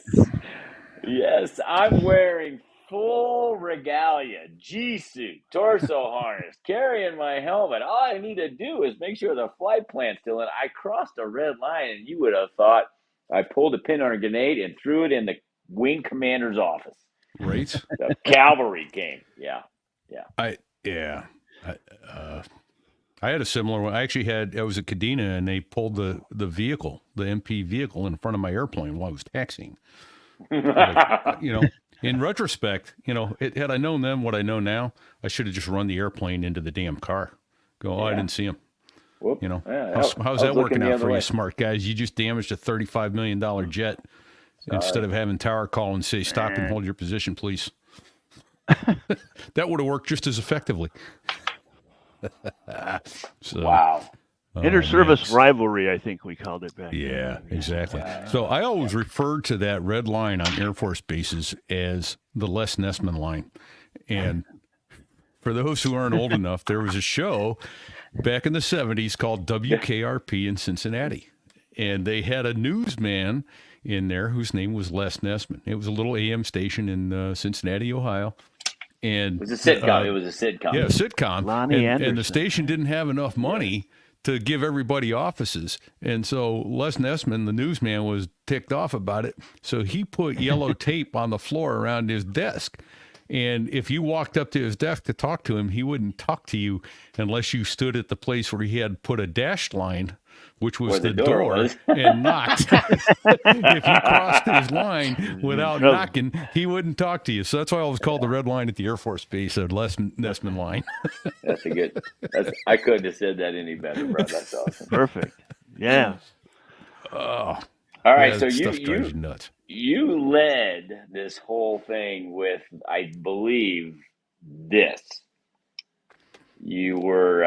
Yes, I'm wearing full regalia, G-suit, torso harness, carrying my helmet. All I need to do is make sure the flight plan's still in. I crossed a red line, and you would have thought I pulled a pin on a grenade and threw it in the wing commander's office. Right. The cavalry came. Yeah. I had a similar one. I was at Kadena, and they pulled the vehicle, the MP vehicle, in front of my airplane while I was taxiing. Like, in retrospect, had I known then what I know now, I should have just run the airplane into the damn car. I didn't see him. Whoop. How's that working out for you, smart guys? You just damaged a $35 million jet instead of having tower call and say, stop and hold your position, please. That would have worked just as effectively. So, Wow. Inter-service rivalry, I think we called it back then. Yeah, exactly. So I always referred to that red line on Air Force bases as the Les Nessman line. And for those who aren't old enough, there was a show back in the 70s called WKRP in Cincinnati. And they had a newsman in there whose name was Les Nessman. It was a little AM station in Cincinnati, Ohio. And It was a sitcom. Yeah, a sitcom. Lonnie and the Anderson. station didn't have enough money to give everybody offices. And so Les Nessman, the newsman, was ticked off about it. So he put yellow tape on the floor around his desk. And if you walked up to his desk to talk to him, he wouldn't talk to you unless you stood at the place where he had put a dashed line, which was Where the door, was. and knocked. If you crossed his line without knocking, he wouldn't talk to you. So that's why I always called the red line at the Air Force Base a Les Nessman line. That's a good. I couldn't have said that any better, bro. That's awesome. Perfect. Yeah. All right, so that stuff drives you you nuts. you led this whole thing with, I believe, this. You were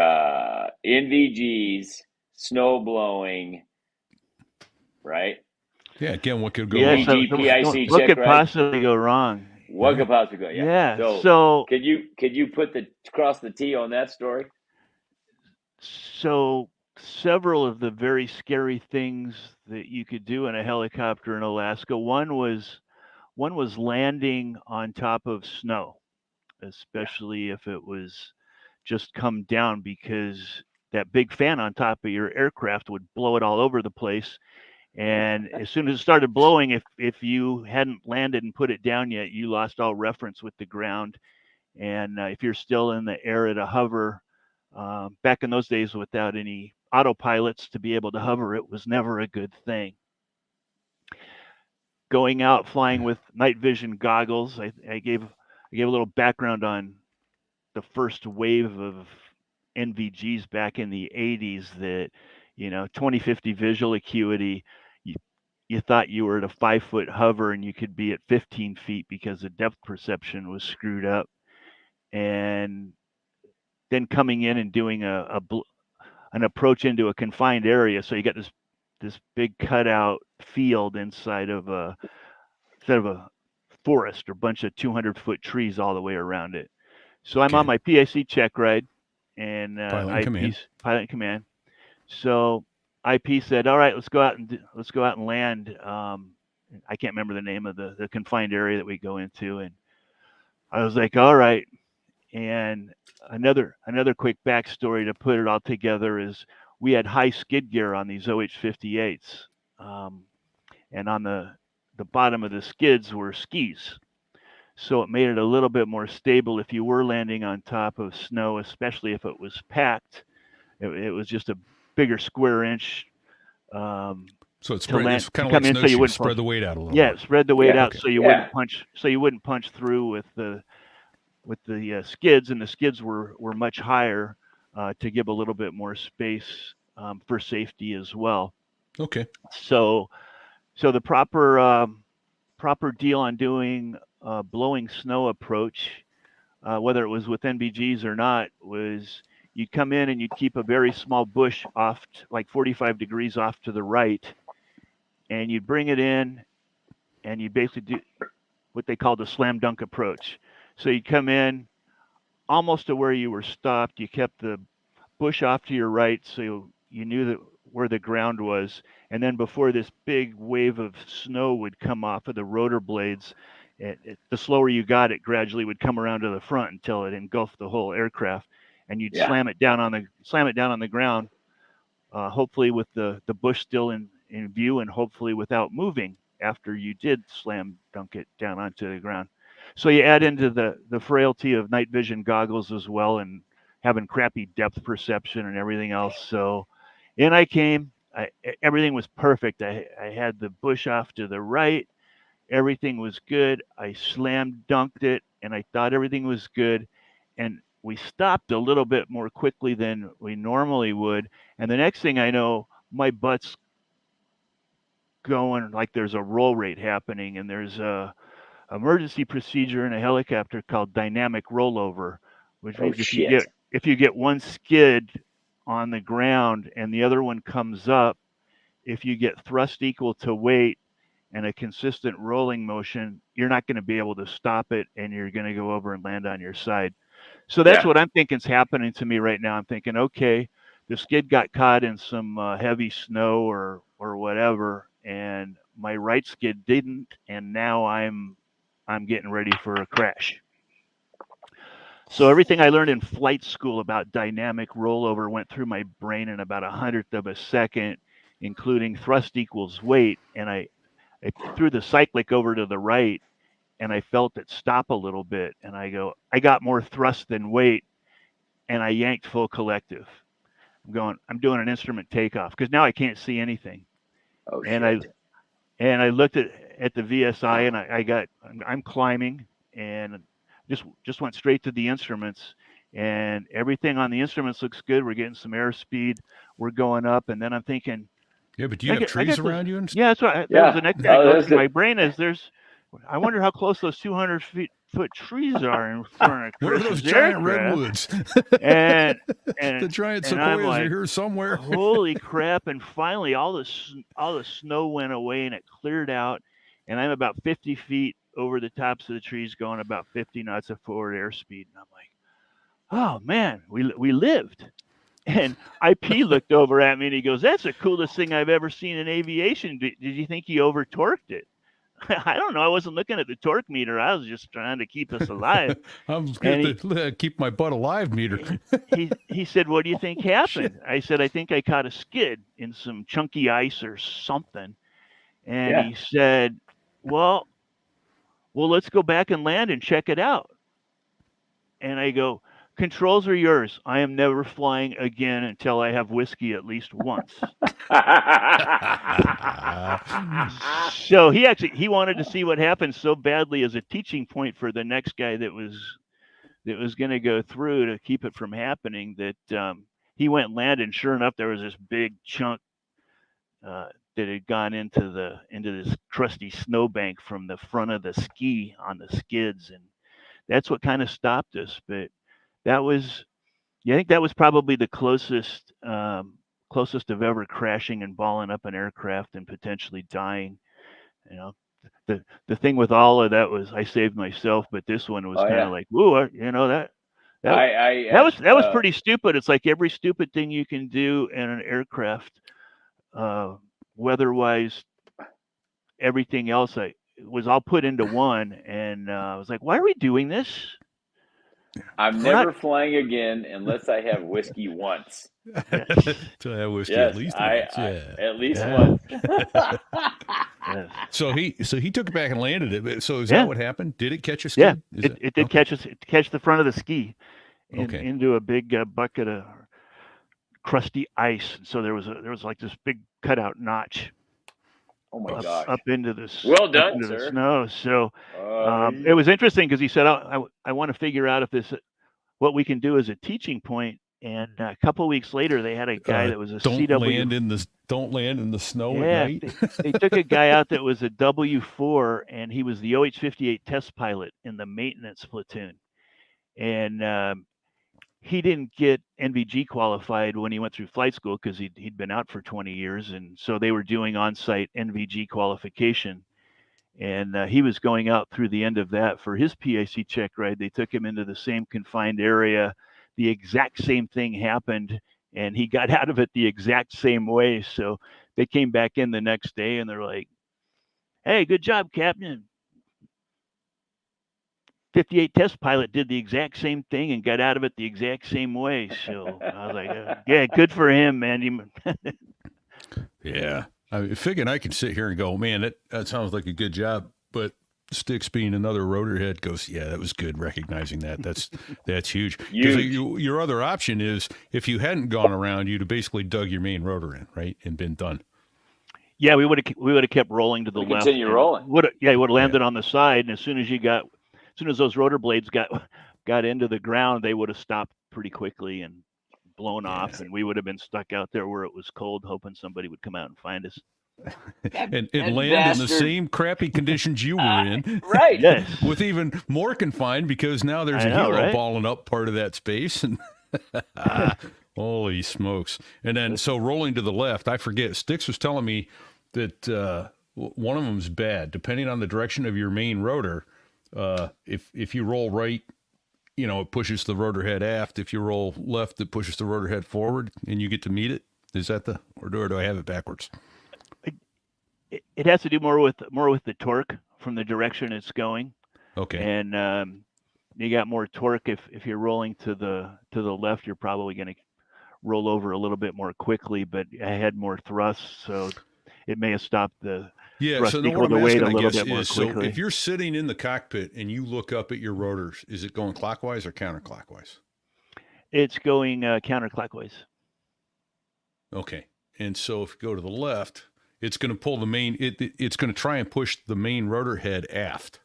NVGs, snow blowing, right? Yeah, again, what could go Yeah, wrong? so PIC what check, could right? possibly go wrong? What could possibly go? Yeah. So, So could you put the cross the T on that story? several of the very scary things that you could do in a helicopter in Alaska. One was landing on top of snow, especially if it was just come down, because that big fan on top of your aircraft would blow it all over the place. And as soon as it started blowing, if you hadn't landed and put it down yet, you lost all reference with the ground. And if you're still in the air at a hover, back in those days without any autopilots to be able to hover, it was never a good thing. Going out flying with night vision goggles, I gave a little background on the first wave of NVGs back in the 80s that, 2050 visual acuity, you thought you were at a 5-foot hover and you could be at 15 feet because the depth perception was screwed up. And then coming in and doing an approach into a confined area. So you got this big cutout field inside of a forest or bunch of 200-foot trees all the way around it. So I'm on my PAC check ride, and Pilot in command. So IP said, "All right, let's go out and land." I can't remember the name of the confined area that we go into, and I was like, "All right." And another quick backstory to put it all together is we had high skid gear on these OH-58s, and on the bottom of the skids were skis. So it made it a little bit more stable if you were landing on top of snow, especially if it was packed. It was just a bigger square inch. So it's to land, it's kind to of like come in, so you wouldn't spread the weight out a little. Yeah, bit. spread the weight out okay. so you wouldn't punch. So you wouldn't punch through with the skids, and the skids were much higher to give a little bit more space for safety as well. Okay. So the proper deal on doing blowing snow approach, whether it was with NVGs or not, was you'd come in and you'd keep a very small bush off, like 45 degrees off to the right, and you'd bring it in, and you basically do what they call the slam dunk approach. So you'd come in almost to where you were stopped. You kept the bush off to your right, so you knew that where the ground was. And then before this big wave of snow would come off of the rotor blades, the slower you got, it gradually would come around to the front until it engulfed the whole aircraft. And you'd slam it down on the ground, hopefully with the bush still in view, and hopefully without moving after you did slam dunk it down onto the ground. So you add into the frailty of night vision goggles as well, and having crappy depth perception and everything else. So in I came. Everything was perfect. I had the bush off to the right. Everything was good. I slam dunked it, and I thought everything was good. And we stopped a little bit more quickly than we normally would. And the next thing I know, my butt's going like there's a roll rate happening, and there's a emergency procedure in a helicopter called dynamic rollover, which means if you get one skid on the ground and the other one comes up, if you get thrust equal to weight and a consistent rolling motion, you're not going to be able to stop it, and you're going to go over and land on your side. So that's what I'm thinking is happening to me right now. I'm thinking, okay, the skid got caught in some heavy snow or whatever, and my right skid didn't, and now I'm getting ready for a crash. So everything I learned in flight school about dynamic rollover went through my brain in about 100th of a second, including thrust equals weight. And I threw the cyclic over to the right, and I felt it stop a little bit. And I go, I got more thrust than weight, and I yanked full collective. I'm doing an instrument takeoff because now I can't see anything. Oh, and shit. I looked at the VSI, and I'm climbing, and just went straight to the instruments, and everything on the instruments looks good. We're getting some airspeed. We're going up, and then I'm thinking, yeah, but do you have trees around you? Yeah, that's right. That was the next thing that goes through my brain is I wonder how close those 200-foot trees are in front of What are those Chris's giant aircraft. redwoods? and the giant and sequoias like, are here somewhere. Holy crap! And finally, all the snow went away, and it cleared out, and I'm about 50 feet over the tops of the trees, going about 50 knots of forward airspeed, and I'm like, oh man, we lived. And IP looked over at me and he goes, "That's the coolest thing I've ever seen in aviation. Did you think you over torqued it?" I don't know. I wasn't looking at the torque meter. I was just trying to keep us alive. I'm And going to keep my butt alive meter. he said, "What do you think happened?" I said, "I think I caught a skid in some chunky ice or something." And Yeah. he said, "Well, let's go back and land and check it out." And I go, "Controls are yours. I am never flying again until I have whiskey at least once." So he wanted to see what happened so badly as a teaching point for the next guy that was going to go through to keep it from happening, that he went and landed, and sure enough there was this big chunk that had gone into this crusty snowbank from the front of the ski on the skids, and that's what kind of stopped us. But that was, I think that was probably the closest of ever crashing and balling up an aircraft and potentially dying. You know, the thing with all of that was I saved myself, but this one was kind of like, ooh, that was pretty stupid. It's like every stupid thing you can do in an aircraft, weather-wise, everything else was all put into one, and I was like, why are we doing this? I'm never flying again unless I have whiskey once. To have whiskey Yes, at least I, once. Yeah. at least once. Yes. So he took it back and landed it. So is that what happened? Did it catch a skid? Yeah, it did catch us. It catch the front of the ski into a big bucket of crusty ice. So there was like this big cutout notch. Oh my gosh! Up into this. Well done, into sir. The snow. So it was interesting because he said, I want to figure out if what we can do as a teaching point. And a couple of weeks later, they had a guy that was a don't CW. Don't land in the snow Yeah, at night. they took a guy out that was a W4, and he was the OH-58 test pilot in the maintenance platoon. And he didn't get NVG qualified when he went through flight school because he'd been out for 20 years, and so they were doing on-site NVG qualification. And he was going out through the end of that for his PAC check ride. They took him into the same confined area. The exact same thing happened, and he got out of it the exact same way. So they came back in the next day, and they're like, "Hey, good job, Captain. 58 test pilot did the exact same thing and got out of it the exact same way." So I was like, yeah, good for him, man. Yeah. I mean, Fig and I can sit here and go, man, that sounds like a good job. But Sticks being another rotor head goes, yeah, that was good recognizing that. That's huge. Your other option is if you hadn't gone around, you'd have basically dug your main rotor in, right, and been done. Yeah, we would have kept rolling to the left. Continue rolling. Would have landed on the side, and as soon as those rotor blades got into the ground, they would have stopped pretty quickly and blown off, and we would have been stuck out there where it was cold, hoping somebody would come out and find us. and land in the same crappy conditions you were in. Right. Yes. With even more confined because now there's a helo balling up part of that space. And holy smokes. And then, so rolling to the left, I forget, Sticks was telling me that one of them's bad. Depending on the direction of your main rotor, if you roll right, it pushes the rotor head aft. If you roll left, it pushes the rotor head forward, and you get to meet it. Is that or do I have it backwards? It has to do more with the torque from the direction it's going. Okay. And you got more torque if you're rolling to the left. You're probably going to roll over a little bit more quickly, but I had more thrust, so it may have stopped the thrust equal the weight a little bit more quickly. So if you're sitting in the cockpit and you look up at your rotors, is it going clockwise or counterclockwise? It's going counterclockwise. Okay. And so if you go to the left, it's going to pull the main, it's going to try and push the main rotor head aft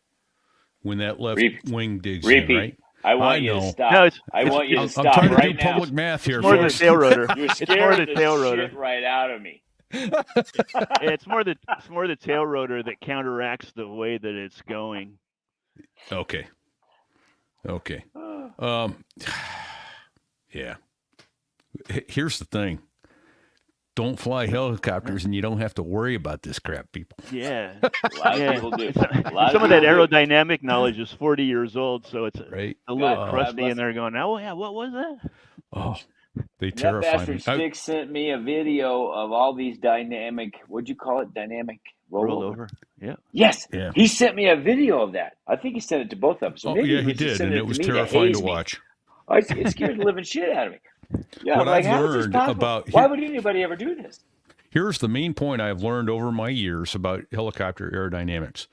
when that left wing digs in, right? I want you to stop. No, I want you to stop I'm trying right to do now. public math here. It's more the tail rotor. You're It's more the scaring tail the rotor. shit right out of me. It's more the tail rotor that counteracts the way that it's going. Okay. Yeah. Here's the thing. Don't fly helicopters and you don't have to worry about this crap, people. Yeah. A lot of people do. Some of that aerodynamic knowledge is 40 years old, so it's a little crusty in there going, oh, yeah, what was that? Oh, they terrify terrify me. Stick sent me a video of all these dynamic, what'd you call it? Dynamic roll over. over. Yeah. Yes, Yeah. he sent me a video of that. I think he sent it to both of them. So Oh, maybe yeah, he he was just did, sending and it was to me terrifying to haze me. watch. It scared the living shit out of me. Yeah, What I'm like, I've how is this learned possible? about Why would anybody ever do this? Here's the main point I've learned over my years about helicopter aerodynamics.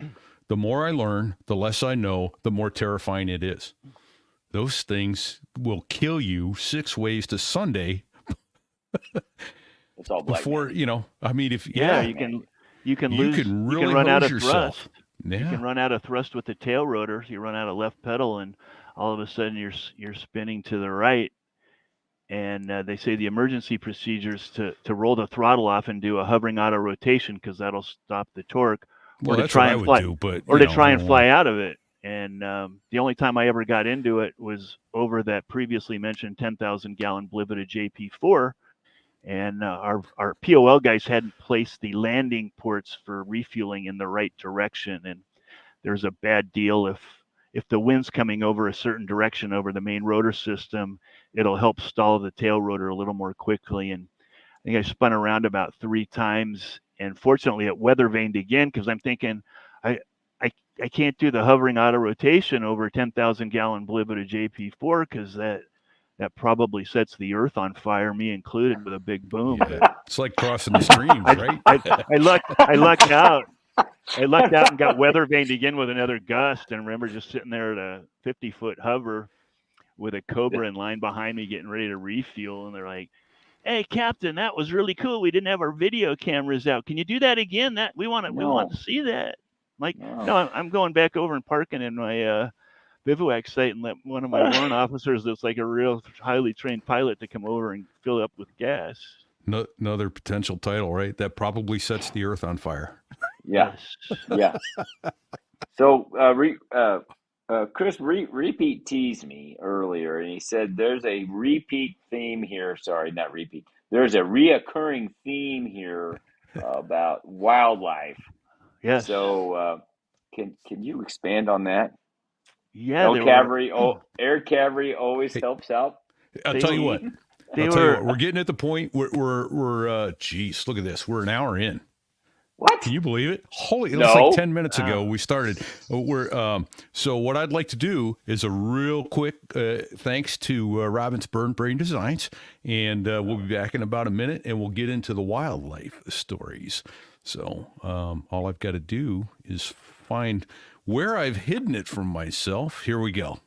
The more I learn, the less I know, the more terrifying it is. Those things will kill you 6 ways to Sunday It's all black. before, I mean, if, You can you lose. can really you can run out hose of yourself. thrust. Yeah. You can run out of thrust with the tail rotor. So you run out of left pedal, and all of a sudden you're spinning to the right. And they say the emergency procedures to roll the throttle off and do a hovering auto rotation because that'll stop the torque. Well, or to that's try what I and would fly, do, but or you to know, try I and don't fly want- out of it. And the only time I ever got into it was over that previously mentioned 10,000 gallon Blivida JP4. And our POL guys hadn't placed the landing ports for refueling in the right direction. And there's a bad deal if the wind's coming over a certain direction over the main rotor system, it'll help stall the tail rotor a little more quickly. And I think I spun around about 3 times, and fortunately it weather vaned again because I'm thinking I can't do the hovering auto rotation over 10,000 gallon Blivida JP4 because that probably sets the earth on fire, me included, with a big boom. Yeah. It's like crossing the streams, right? I lucked out. I lucked out and got weather vaned again with another gust. And remember just sitting there at a 50-foot hover with a Cobra in line behind me getting ready to refuel. And they're like, "Hey, Captain, that was really cool. We didn't have our video cameras out. Can you do that again? We want to see that." Like, no, I'm going back over and parking in my bivouac site and let one of my warrant officers that's like a real highly trained pilot to come over and fill up with gas. No, another potential title, right? That probably sets the earth on fire. Yeah. Yes. Yeah. So, Chris repeat teased me earlier, and he said there's a repeat theme here. Sorry, not repeat. There's a reoccurring theme here about wildlife. Yes. So, can you expand on that? Yeah. Air Cavalry always helps out. I'll tell you what. We're getting at the point we're geez, look at this. We're an hour in. What? Can you believe it? It was like 10 minutes ago we started. So what I'd like to do is a real quick thanks to Robin's Bird Brain Designs, and we'll be back in about a minute, and we'll get into the wildlife stories. So all I've got to do is find where I've hidden it from myself. Here we go.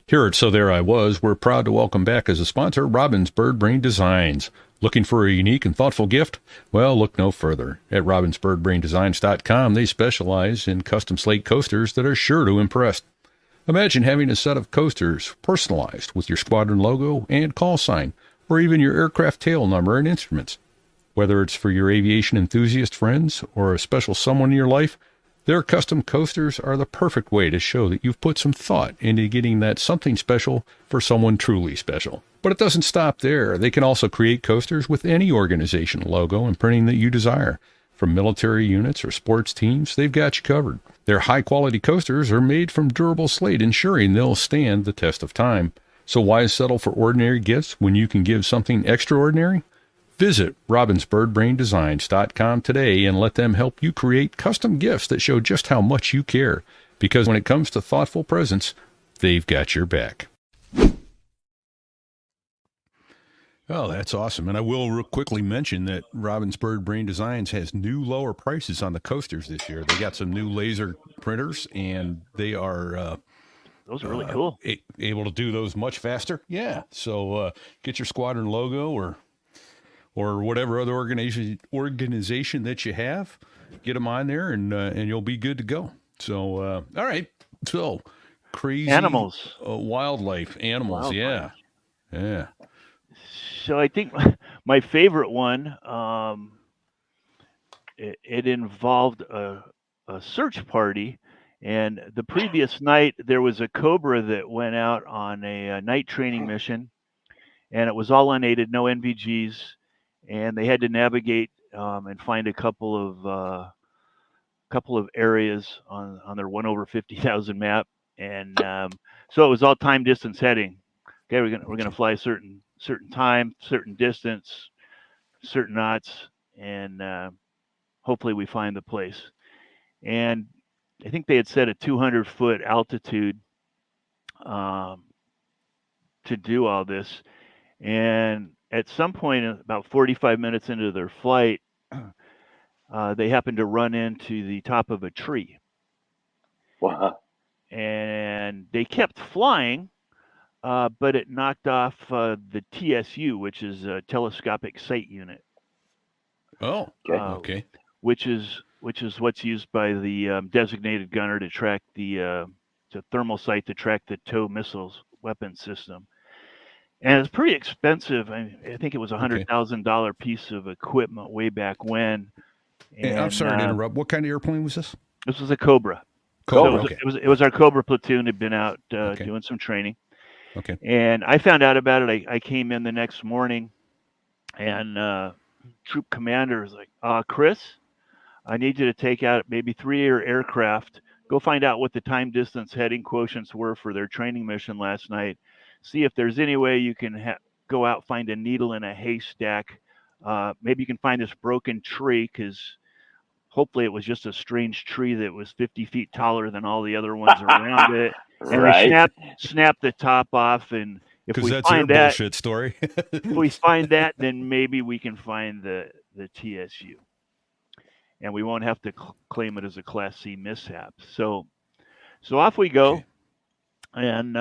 Here at So There I Was, we're proud to welcome back as a sponsor Robin's Bird Brain Designs. Looking for a unique and thoughtful gift? Well, look no further. At robinsbirdbraindesigns.com, they specialize in custom slate coasters that are sure to impress. Imagine having a set of coasters personalized with your squadron logo and call sign, or even your aircraft tail number and instruments. Whether it's for your aviation enthusiast friends or a special someone in your life, their custom coasters are the perfect way to show that you've put some thought into getting that something special for someone truly special. But it doesn't stop there. They can also create coasters with any organization logo and printing that you desire. From military units or sports teams, they've got you covered. Their high-quality coasters are made from durable slate, ensuring they'll stand the test of time. So why settle for ordinary gifts when you can give something extraordinary? Visit robinsbirdbraindesigns.com today and let them help you create custom gifts that show just how much you care. Because when it comes to thoughtful presents, they've got your back. Oh, that's awesome. And I will real quickly mention that Robin's Bird Brain Designs has new lower prices on the coasters this year. They got some new laser printers, and they are... those are really cool. Able to do those much faster. Yeah. So get your squadron logo or whatever other organization that you have, get them on there, and you'll be good to go. So, all right. So, crazy animals, wildlife, animals. Wildlife. Yeah. So I think my favorite one, it involved a search party, and the previous night there was a Cobra that went out on a night training mission, and it was all unaided, no NVGs. And they had to navigate and find a couple of areas on their 1/50,000 map, and so it was all time distance heading. Okay, we're gonna fly certain time, certain distance, certain knots, and hopefully we find the place. And I think they had set a 200-foot altitude um, to do all this. And at some point, about 45 minutes into their flight, they happened to run into the top of a tree. Wow. And they kept flying, but it knocked off the TSU, which is a telescopic sight unit. Oh, okay. Which is what's used by the designated gunner to track the thermal sight to track the TOW missiles weapon system. And it's pretty expensive. I think it was $100,000 piece of equipment way back when. And I'm sorry to interrupt. What kind of airplane was this? This was a Cobra. Cobra. So Okay. it was our Cobra platoon had been out doing some training. Okay. And I found out about it. I came in the next morning, and troop commander was like, Chris, I need you to take out maybe 3 of your aircraft, go find out what the time distance heading quotients were for their training mission last night. See if there's any way you can go out, find a needle in a haystack. Maybe you can find this broken tree, because hopefully it was just a strange tree that was 50 feet taller than all the other ones around it. And Right. they snap the top off. And if we that's find your that bullshit story. if we find that, then maybe we can find the TSU. And we won't have to claim it as a Class C mishap. So off we go. Okay. And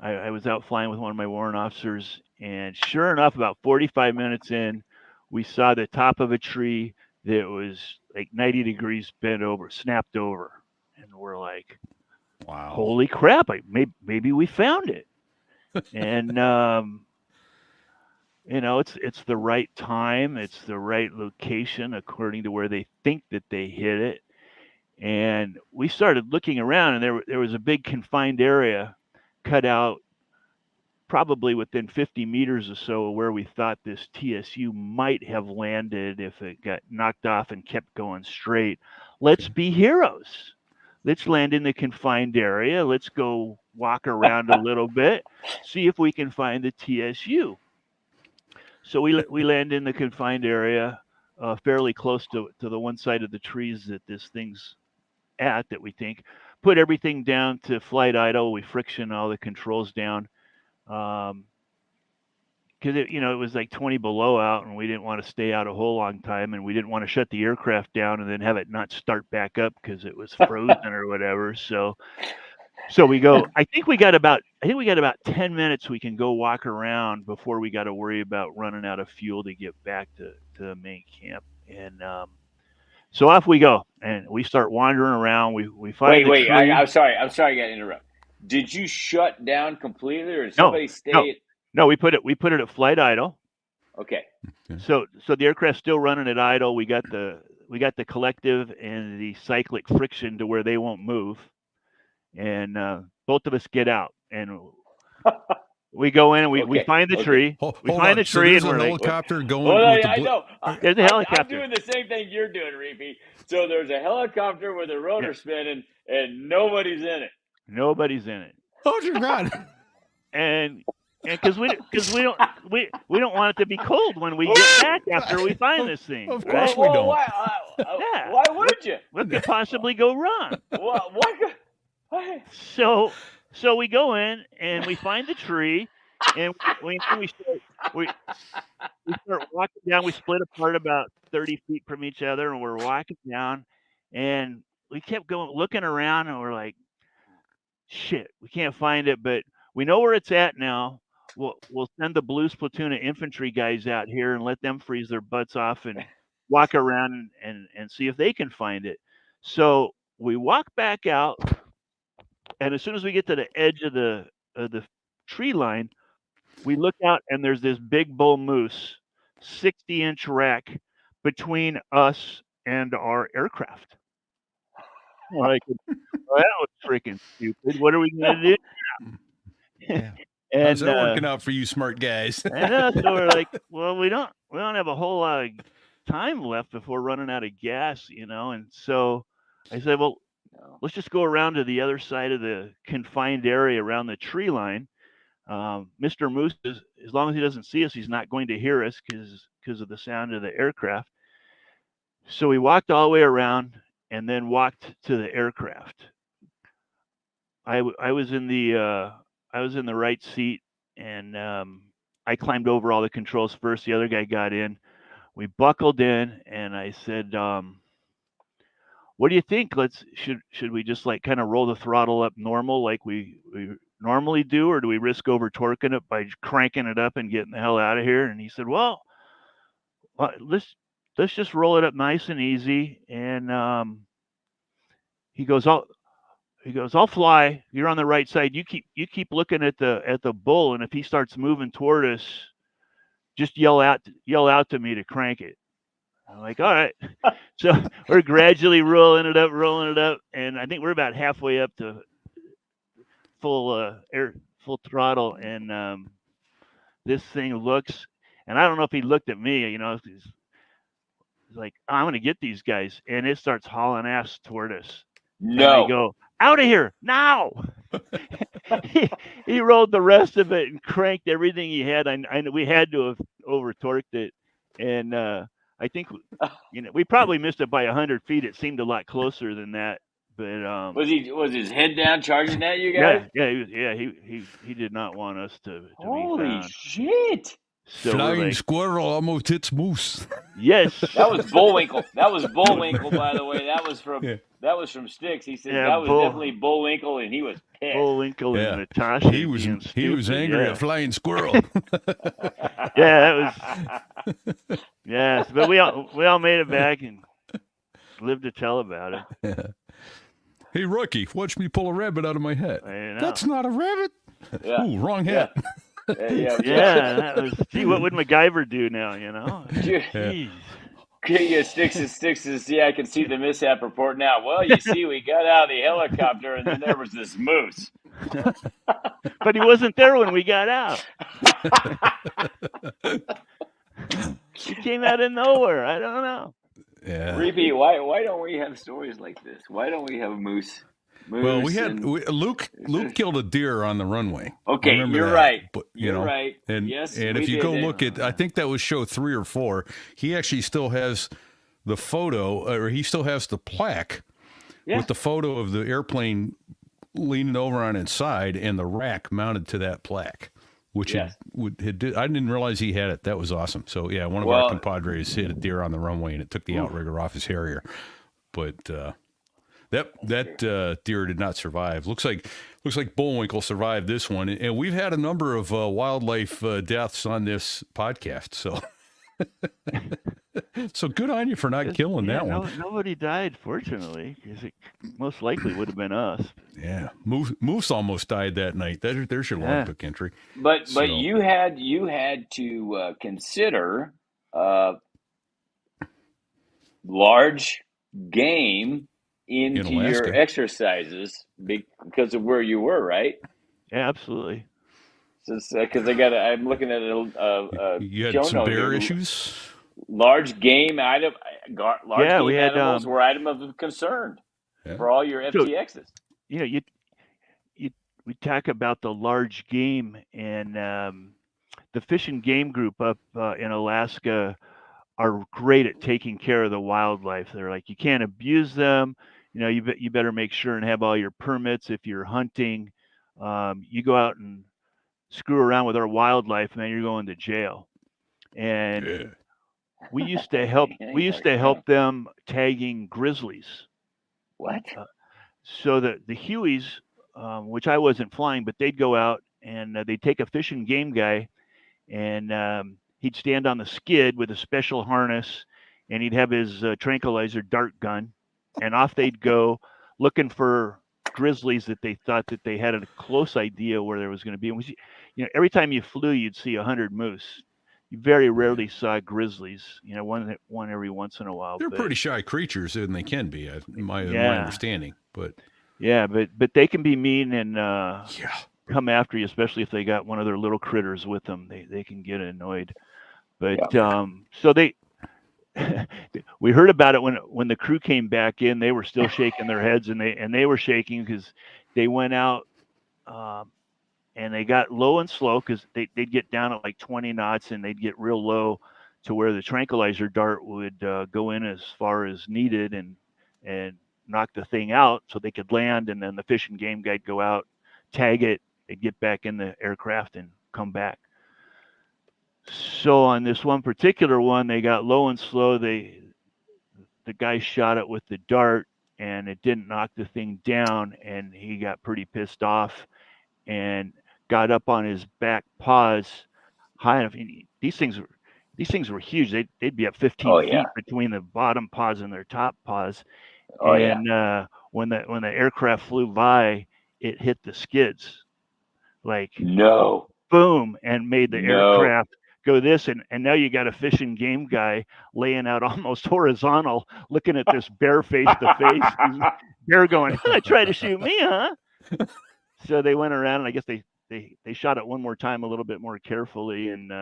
I was out flying with one of my warrant officers, and sure enough, about 45 minutes in, we saw the top of a tree that was like 90 degrees bent over, snapped over. And we're like, Wow. holy crap, maybe we found it. And it's the right time, it's the right location according to where they think that they hit it. And we started looking around, and there was a big confined area cut out probably within 50 meters or so where we thought this TSU might have landed if it got knocked off and kept going straight. Let's be heroes. Let's land in the confined area. Let's go walk around a little bit, see if we can find the TSU. So we land in the confined area, fairly close to the one side of the trees that this thing's at, that we think. Put everything down to flight idle. We friction all the controls down. Because it was like 20 below out, and we didn't want to stay out a whole long time, and we didn't want to shut the aircraft down and then have it not start back up because it was frozen or whatever. So we go. I think we got about 10 minutes we can go walk around before we got to worry about running out of fuel to get back to the main camp. And so off we go, and we start wandering around. We find the tree. I'm sorry I got to interrupt. Did you shut down completely, or did somebody stay? No, we put it at flight idle. Okay. So the aircraft's still running at idle. We got the collective and the cyclic friction to where they won't move, and both of us get out, and we go in and we find the tree. We find the tree, and we're helicopter going. Well, I know. There's a helicopter. I'm doing the same thing you're doing, Reefy. So there's a helicopter with a rotor spinning, and nobody's in it. Nobody's in it. Oh dear God! And because we don't want it to be cold when we get back after we find this thing. Of course we don't. Why would you? What could possibly go wrong? What? So we go in and we find the tree, and we start walking down. We split apart about 30 feet from each other, and we're walking down, and we kept going, looking around, and we're like, shit, we can't find it, but we know where it's at now. We'll send the Blues platoon of infantry guys out here and let them freeze their butts off and walk around and see if they can find it. So we walk back out, and as soon as we get to the edge of the tree line, we look out, and there's this big bull moose, 60-inch rack between us and our aircraft. Like, well, that was freaking stupid. What are we gonna do? Yeah. And how's that working out for you, smart guys? I know, so we're like, well, we don't have a whole lot of time left before running out of gas, And so I said, well, let's just go around to the other side of the confined area around the tree line. Mr. Moose as long as he doesn't see us, he's not going to hear us because of the sound of the aircraft. So we walked all the way around and then walked to the aircraft. I was in the right seat, and I climbed over all the controls first. The other guy got in. We buckled in, and I said, "What do you think? Should we just like kind of roll the throttle up normal like we normally do, or do we risk over torquing it by cranking it up and getting the hell out of here?" And he said, "Well, let's just roll it up nice and easy." And he goes, "I'll fly. You're on the right side. You keep looking at the bull, and if he starts moving toward us, just yell out to me to crank it." I'm like, "All right." So we're gradually rolling it up, and I think we're about halfway up to full throttle, and this thing looks, and I don't know if he looked at me, he's like, "I'm gonna get these guys," and it starts hauling ass toward us. And I No. go, "Out of here now!" he rolled the rest of it and cranked everything he had. I we had to have over torqued it, and I think we probably missed it by 100 feet. It seemed a lot closer than that, but Was his head down charging at you guys? he did not want us to Holy be found. shit! So we're Flying like, squirrel almost hits moose. yes, That was Bullwinkle. That was Bullwinkle, by the way. That was from Sticks. He said that was definitely Bullwinkle, and he was pissed. Bullwinkle Yeah. and Natasha. He was angry at flying squirrel. Yeah, that was. Yes, but we all made it back and lived to tell about it. Yeah. Hey, rookie, watch me pull a rabbit out of my hat. That's not a rabbit. Yeah. Ooh, wrong hat. Yeah, that was. Gee, what would MacGyver do now? Jeez. Yeah, Sticks. Yeah, I can see the mishap report now. Well, you see, we got out of the helicopter, and then there was this moose. But he wasn't there when we got out. He came out of nowhere. I don't know. Yeah. Repeat. Why don't we have stories like this? Why don't we have moose? Well, Luke killed a deer on the runway. Okay, you're right. But, you're right. And, yes, and if you go look at, I think that was show 3 or 4. He actually still has the photo, or he still has the plaque with the photo of the airplane leaning over on its side and the rack mounted to that plaque, which I didn't realize he had it. That was awesome. So yeah, one of our compadres hit a deer on the runway and it took the outrigger off his Harrier, but. That deer did not survive. Looks like Bullwinkle survived this one, and we've had a number of wildlife deaths on this podcast. So good on you for not killing that one. Nobody died, fortunately, because it most likely would have been us. Yeah, moose almost died that night. There's your logbook entry. But you had to consider large game into your exercises because of where you were, right? Yeah, absolutely. Because I'm looking at you had some bear issues. Large game item, we had animals were item of concern for all your FTXs. So, we talk about the large game, and the Fish and Game Group up in Alaska are great at taking care of the wildlife. They're like, you can't abuse them. You better make sure and have all your permits if you're hunting. You go out and screw around with our wildlife, man, you're going to jail. And we used to help them tagging grizzlies. What? So the Hueys, which I wasn't flying, but they'd go out and they'd take a fish and game guy, and he'd stand on the skid with a special harness, and he'd have his tranquilizer dart gun. And off they'd go looking for grizzlies that they thought that they had a close idea where there was going to be. And every time you flew, you'd see 100 moose. You very rarely saw grizzlies. One every once in a while. They're pretty shy creatures, and they can be, my understanding. But but they can be mean and come after you, especially if they got one of their little critters with them. They can get annoyed. But so they. We heard about it when the crew came back in. They were still shaking their heads, and they were shaking because they went out and they got low and slow because they'd get down at like 20 knots and they'd get real low to where the tranquilizer dart would go in as far as needed and knock the thing out so they could land, and then the fish and game guy'd go out, tag it, they'd get back in the aircraft and come back. So on this one particular one, they got low and slow. The guy shot it with the dart, and it didn't knock the thing down, and he got pretty pissed off and got up on his back paws high enough. These things were huge. They'd be up 15 feet between the bottom paws and their top paws. When the aircraft flew by, it hit the skids, like boom, and made the aircraft go this, and now you got a fish and game guy laying out almost horizontal, looking at this bear face to face. Bear going, try to shoot me, huh? So they went around, and I guess they shot it one more time, a little bit more carefully, and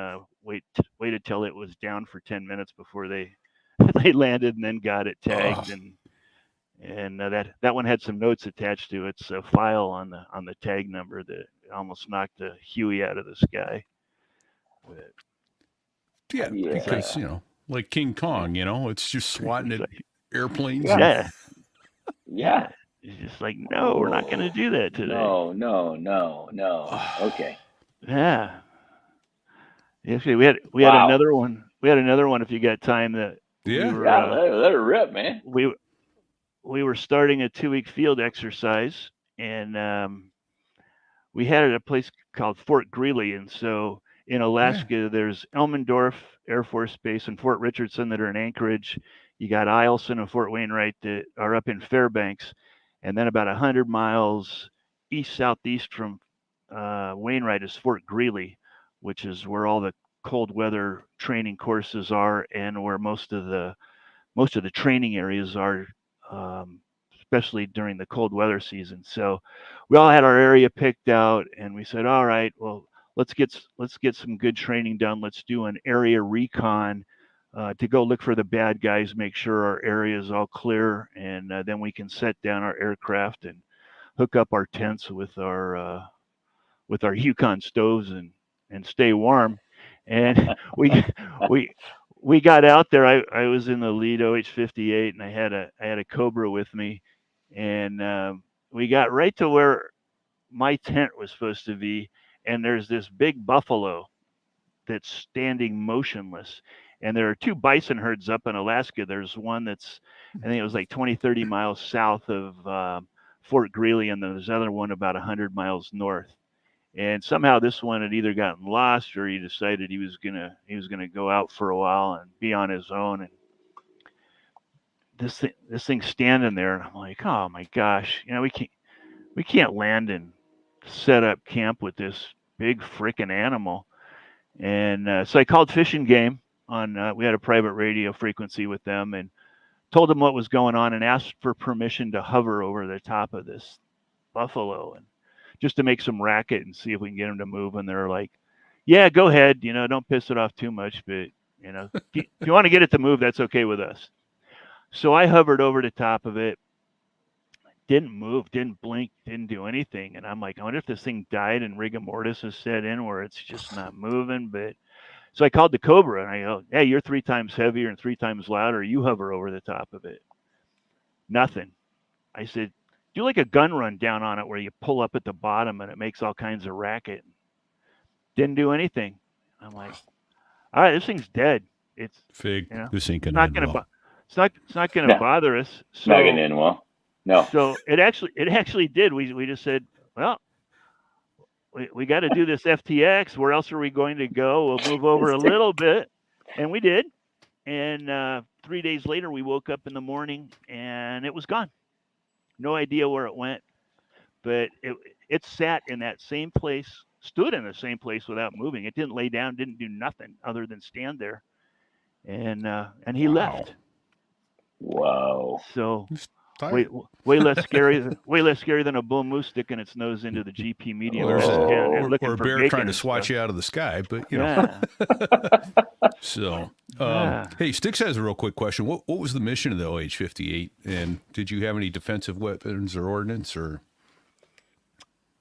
waited till it was down for 10 minutes before they landed, and then got it tagged. And that one had some notes attached to its file on the tag number that almost knocked the Huey out of the sky. But, yeah, because like King Kong, it's just swatting at airplanes. Yeah. It's just like, no, we're not going to do that today. No. Okay. Yeah. Actually, we had another one. We had another one. If you got time, that let it rip, man. We were starting a 2-week field exercise, and we had it at a place called Fort Greely. And so in Alaska, there's Elmendorf Air Force Base and Fort Richardson that are in Anchorage. You got Eielson and Fort Wainwright that are up in Fairbanks. And then about 100 miles east-southeast from Wainwright is Fort Greely, which is where all the cold weather training courses are and where most of the training areas are, especially during the cold weather season. So we all had our area picked out, and we said, all right, well, let's get some good training done. Let's do an area recon to go look for the bad guys, make sure our area is all clear, and then we can set down our aircraft and hook up our tents with our Yukon stoves and stay warm. And we got out there. I was in the lead OH-58, and I had a Cobra with me, and we got right to where my tent was supposed to be, and there's this big buffalo that's standing motionless. And there are 2 bison herds up in Alaska. There's one that's, I think it was like 20-30 miles south of Fort Greely, and then there's another one about 100 miles north. And somehow this one had either gotten lost or he decided he was gonna go out for a while and be on his own. And this thing's standing there, and I'm like, oh my gosh, we can't land and set up camp with this big freaking animal. And so I called Fish and Game we had a private radio frequency with them, and told them what was going on and asked for permission to hover over the top of this buffalo and just to make some racket and see if we can get them to move. And they're like, yeah, go ahead. Don't piss it off too much, but if you want to get it to move, that's okay with us. So I hovered over the top of it, didn't move, didn't blink, didn't do anything. And I'm like, I wonder if this thing died and rigor mortis has set in where it's just not moving. But so I called the Cobra, and I go, hey, you're 3 times heavier and 3 times louder. You hover over the top of it. Nothing. I said, do like a gun run down on it where you pull up at the bottom and it makes all kinds of racket. Didn't do anything. I'm like, all right, this thing's dead. It's Fig. This ain't gonna not gonna well. It's not gonna bother us. So, not gonna end well. No. So it actually did. We just said, well, we got to do this FTX. Where else are we going to go? We'll move over a little bit, and we did. And 3 days later, we woke up in the morning, and it was gone. No idea where it went, but it sat in that same place, stood in the same place without moving. It didn't lay down, didn't do nothing other than stand there, and he left. Wow. So way less scary than a bull moose sticking its nose into the GP medium or looking a bear trying to swat you out of the sky. But So, hey, Sticks has a real quick question. What was the mission of the OH-58, and did you have any defensive weapons or ordnance? Or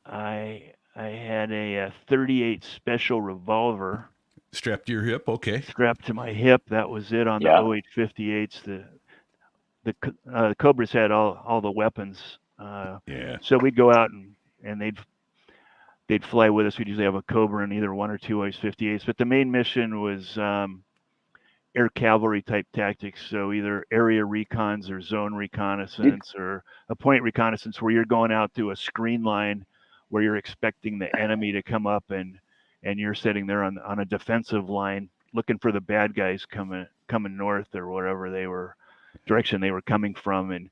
I I had a 38 special revolver Strapped to your hip. Okay. strapped to my hip. That was it on the Yeah. 08 58s. The Cobras had all the weapons. Yeah. So we'd go out and they'd fly with us. We'd usually have a Cobra and either one or two OH 58s. But the main mission was air cavalry type tactics. So either area recons or zone reconnaissance or a point reconnaissance where you're going out to a screen line where you're expecting the enemy to come up and you're sitting there on a defensive line looking for the bad guys coming north or whatever direction they were coming from. And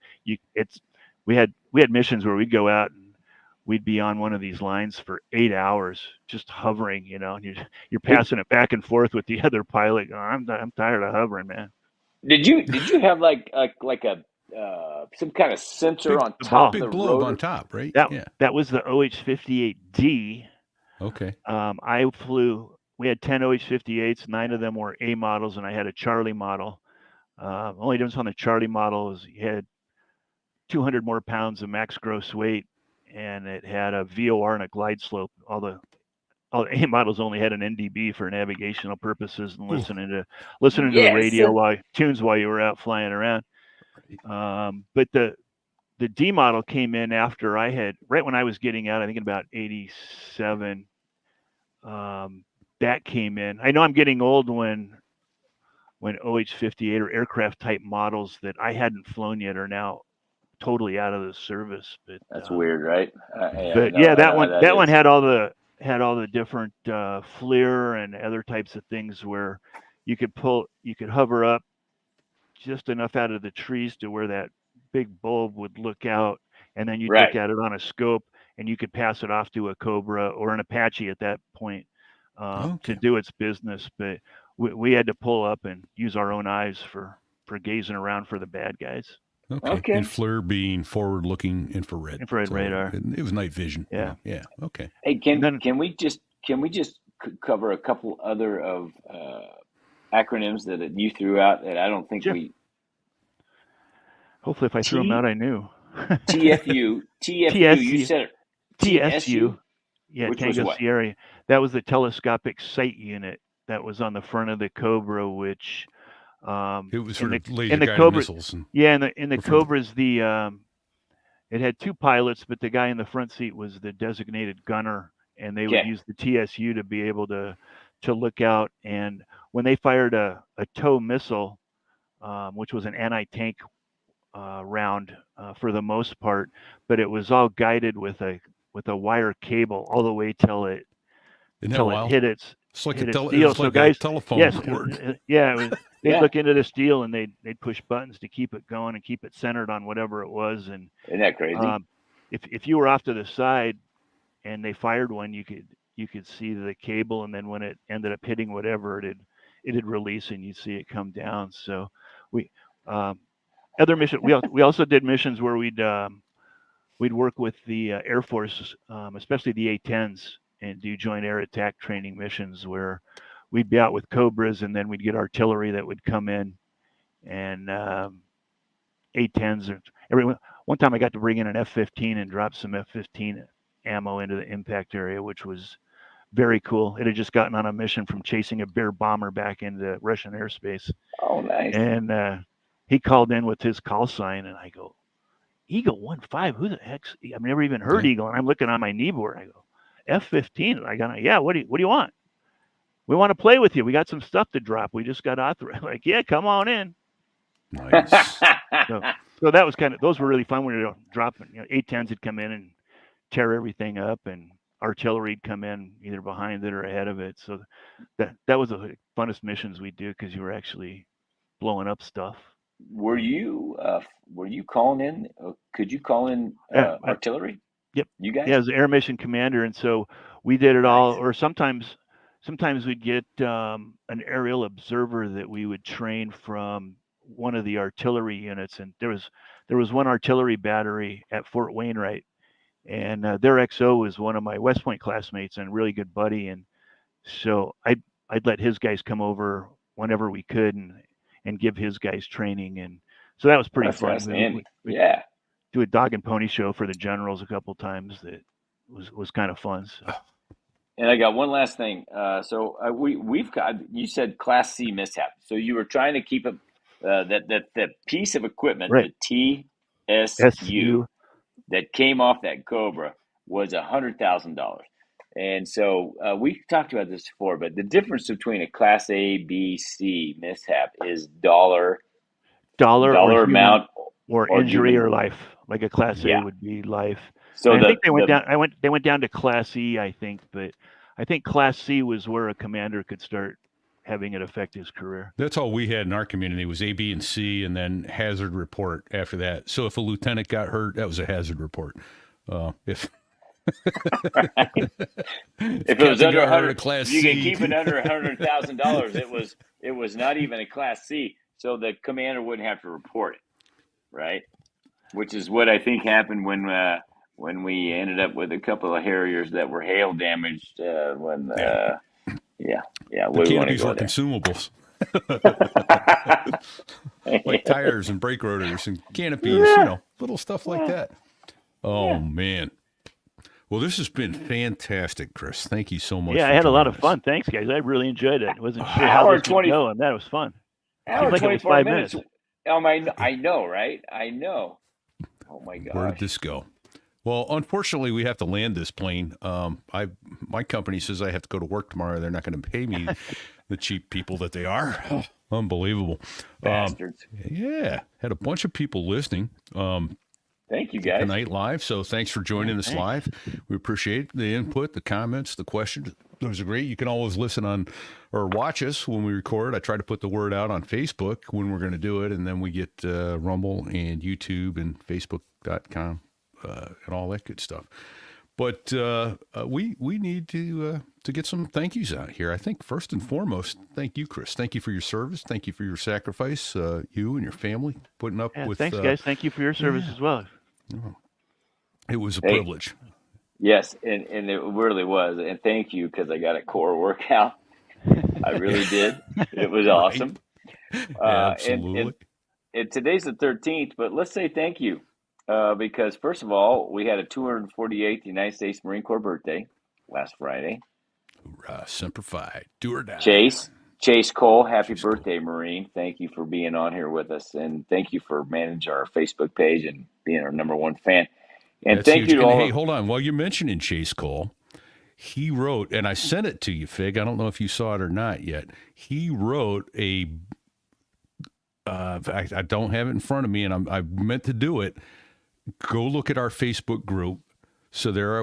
we had missions where we'd go out and we'd be on one of these lines for 8 hours just hovering, and you're passing it back and forth with the other pilot. Oh, I'm tired of hovering, man. Did you have like a some kind of sensor on top of the big globe rotor? on top, right? That was the OH-58D. Okay. We had 10 OH-58s, 9 of them were A models, and I had a Charlie model. Only difference on the Charlie model is you had 200 more pounds of max gross weight, and it had a VOR and a glide slope. All the A models only had an NDB for navigational purposes and listening to the radio tunes while you were out flying around. But the D model came in after right when I was getting out, I think in about 87. That came in. I know I'm getting old when OH-58 or aircraft type models that I hadn't flown yet are now totally out of the service. But that's weird, right? That one had all the different FLIR and other types of things where you could hover up just enough out of the trees to where that big bulb would look out, and then you'd look at it on a scope, and you could pass it off to a Cobra or an Apache at that point to do its business. But we had to pull up and use our own eyes for gazing around for the bad guys. Okay. And FLIR being forward-looking infrared radar. It was night vision. Yeah. Yeah. Okay. Hey, can we just cover a couple other of acronyms that you threw out that I don't think we. Hopefully, if I threw them out, I knew. TFU. You said it. TSU. Yeah, Which Tango was Sierra. That was the telescopic sight unit that was on the front of the Cobra, which. It was for laser-guided missiles. In the Cobras, it had two pilots, but the guy in the front seat was the designated gunner, and they would use the TSU to be able to look out. And when they fired a TOW missile, which was an anti-tank round for the most part, but it was all guided with a wire cable all the way till it hit its. It's like a telephone cord. Yeah, it was. They'd look into the steel and they'd push buttons to keep it going and keep it centered on whatever it was. And isn't that crazy? If you were off to the side and they fired one, you could see the cable, and then when it ended up hitting whatever, it'd release and you'd see it come down. So we other mission we also did missions where we'd work with the Air Force, especially the A-10s, and do joint air attack training missions where we'd be out with Cobras, and then we'd get artillery that would come in, and A-10s. One time I got to bring in an F-15 and drop some F-15 ammo into the impact area, which was very cool. It had just gotten on a mission from chasing a Bear bomber back into Russian airspace. Oh, nice. And he called in with his call sign, and I go, Eagle 1-5, who the heck's? I've never even heard Eagle. And I'm looking on my kneeboard. I go, F-15. And I go, yeah, what do you want? We want to play with you. We got some stuff to drop. We just got authorized. Like, yeah, come on in. Nice. So that was those were really fun when we were dropping. A-10s would come in and tear everything up, and artillery would come in either behind it or ahead of it. So that was the funnest missions we do because you were actually blowing up stuff. Were you calling in? Could you call in artillery? Yep. You guys? Yeah, as the air mission commander, and so we did it all. Or sometimes we'd get an aerial observer that we would train from one of the artillery units, and there was one artillery battery at Fort Wainwright, and their XO was one of my West Point classmates and a really good buddy, and so I'd let his guys come over whenever we could and give his guys training, and so that was pretty fun. We do a dog and pony show for the generals a couple times that was kind of fun. So. And I got one last thing. We've got, you said Class C mishap. So you were trying to keep that piece of equipment, Right. the TSU SU. that came off that Cobra was $100,000. And so we talked about this before, but the difference between a Class A, B, C mishap is dollar Dollar or human amount or or injury human. or life. Like a Class A Yeah. would be life. So And I think they went down. They went down to Class E, I think, but I think Class C was where a commander could start having it affect his career. That's all we had in our community was A, B, and C, and then hazard report after that. So if a lieutenant got hurt, that was a hazard report. If it was under 100, Class you can C. keep it under $100,000. It was not even a Class C, so the commander wouldn't have to report it, right? Which is what I think happened when we ended up with a couple of Harriers that were hail damaged. The we canopies were consumables. Like tires and brake rotors and canopies, little stuff like that. Oh, man. Well, this has been fantastic, Chris. Thank you so much. Yeah, I had a lot of fun. Thanks, guys. I really enjoyed it. I wasn't sure how this would go, and that was fun. Hour like 24 5 minutes. I know, right? I know. Oh, my gosh. Where did this go? Well, unfortunately, we have to land this plane. My company says I have to go to work tomorrow. They're not going to pay me, the cheap people that they are. Unbelievable. Bastards. Yeah. Had a bunch of people listening. Thank you, guys. Tonight live. So thanks for joining us live. We appreciate the input, the comments, the questions. Those are great. You can always listen on or watch us when we record. I try to put the word out on Facebook when we're going to do it. And then we get Rumble and YouTube and Facebook.com and all that good stuff. But we need to get some thank yous out here. I think first and foremost, thank you, Chris. Thank you for your service. Thank you for your sacrifice, you and your family putting up with. Thanks, guys. Thank you for your service as well. It was a privilege. Yes, and it really was. And thank you, because I got a core workout. I really did. It was awesome. Absolutely. And today's the 13th, but let's say thank you. Because first of all, we had a 248th United States Marine Corps birthday last Friday. Hoorah, Semper Fi, do or die. Chase Cole, happy birthday, Marine. Thank you for being on here with us. And thank you for managing our Facebook page and being our #1 fan. And That's thank huge. you to all. Hey, hold on. While you're mentioning Chase Cole, he wrote, and I sent it to you, Fig. I don't know if you saw it or not yet. He wrote a, I don't have it in front of me, and I meant to do it. Go look at our Facebook group. So there I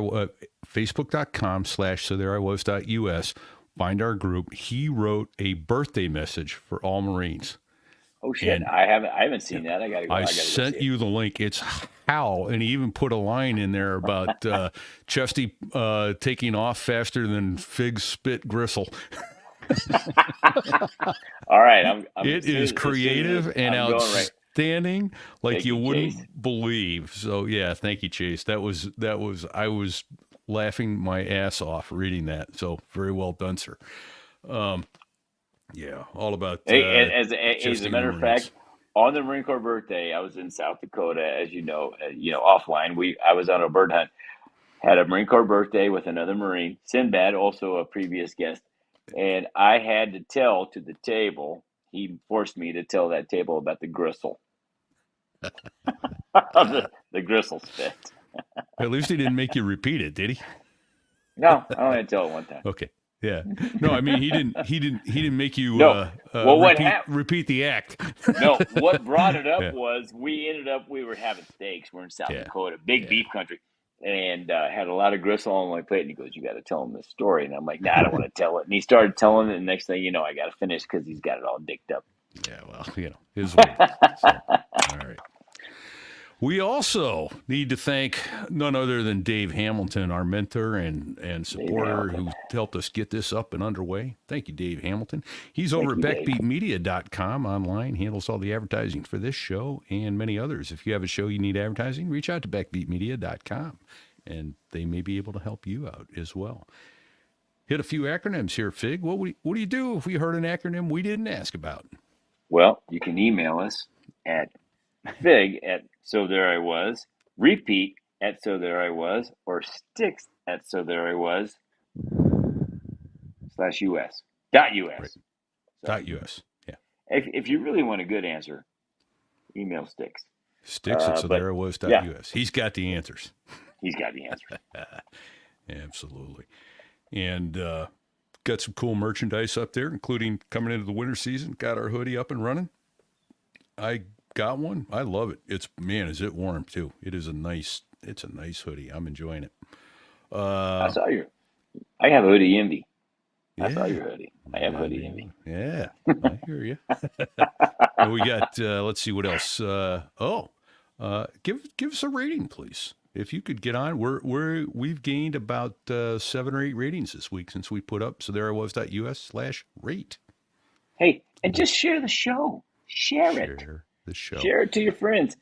facebook.com/sothereiwas.us. Find our group. He wrote a birthday message for all Marines. Oh shit! And I haven't seen that. I gotta go. I sent you the link. It's how, and he even put a line in there about Chesty taking off faster than Fig's spit gristle. All right, it is creative and outstanding, like you wouldn't believe. So yeah, thank you, Chase. That was I was laughing my ass off reading that. So very well done, sir. Yeah, all about. As a matter of fact, on the Marine Corps birthday, I was in South Dakota, as you know, offline. I was on a bird hunt, had a Marine Corps birthday with another Marine, Sinbad, also a previous guest, and I had to tell to the table. He forced me to tell that table about the gristle, the gristle spit. At least he didn't make you repeat it, did he? No, I only had to tell it one time. Okay. Yeah. No, I mean he didn't make you repeat the act. No, what brought it up was we were having steaks. We're in South Dakota, big beef country, and had a lot of gristle on my plate. And he goes, "You got to tell him this story." And I'm like, "Nah, I don't want to tell it." And he started telling it. And the next thing you know, I got to finish because he's got it all dicked up. Yeah, well, his way. All right. We also need to thank none other than Dave Hamilton, our mentor and supporter who helped us get this up and underway. Thank you, Dave Hamilton. He's over at backbeatmedia.com online, handles all the advertising for this show and many others. If you have a show you need advertising, reach out to backbeatmedia.com, and they may be able to help you out as well. Hit a few acronyms here, Fig. What do you do if we heard an acronym we didn't ask about? Well, you can email us at Fig at So There I Was, repeat at So There I Was, or Sticks So there I was /US .us. Right. So .us. Yeah. if you really want a good answer, email Sticks. Sticks at so but, there I was yeah. .us. He's got the answers. He's got the answer. Absolutely. And got some cool merchandise up there, including coming into the winter season. Got our hoodie up and running. I got one. I love it. Is it warm too. It's a nice hoodie. I'm enjoying it. I have hoodie envy. Yeah. I saw your hoodie. I have hoodie envy. Yeah, I hear you. And we got, let's see what else. Give us a rating, please. If you could get on, we've gained about 7 or 8 ratings this week since we put up. So there I was.us/rate. Hey, and just share the show. Share the show. Share it to your friends.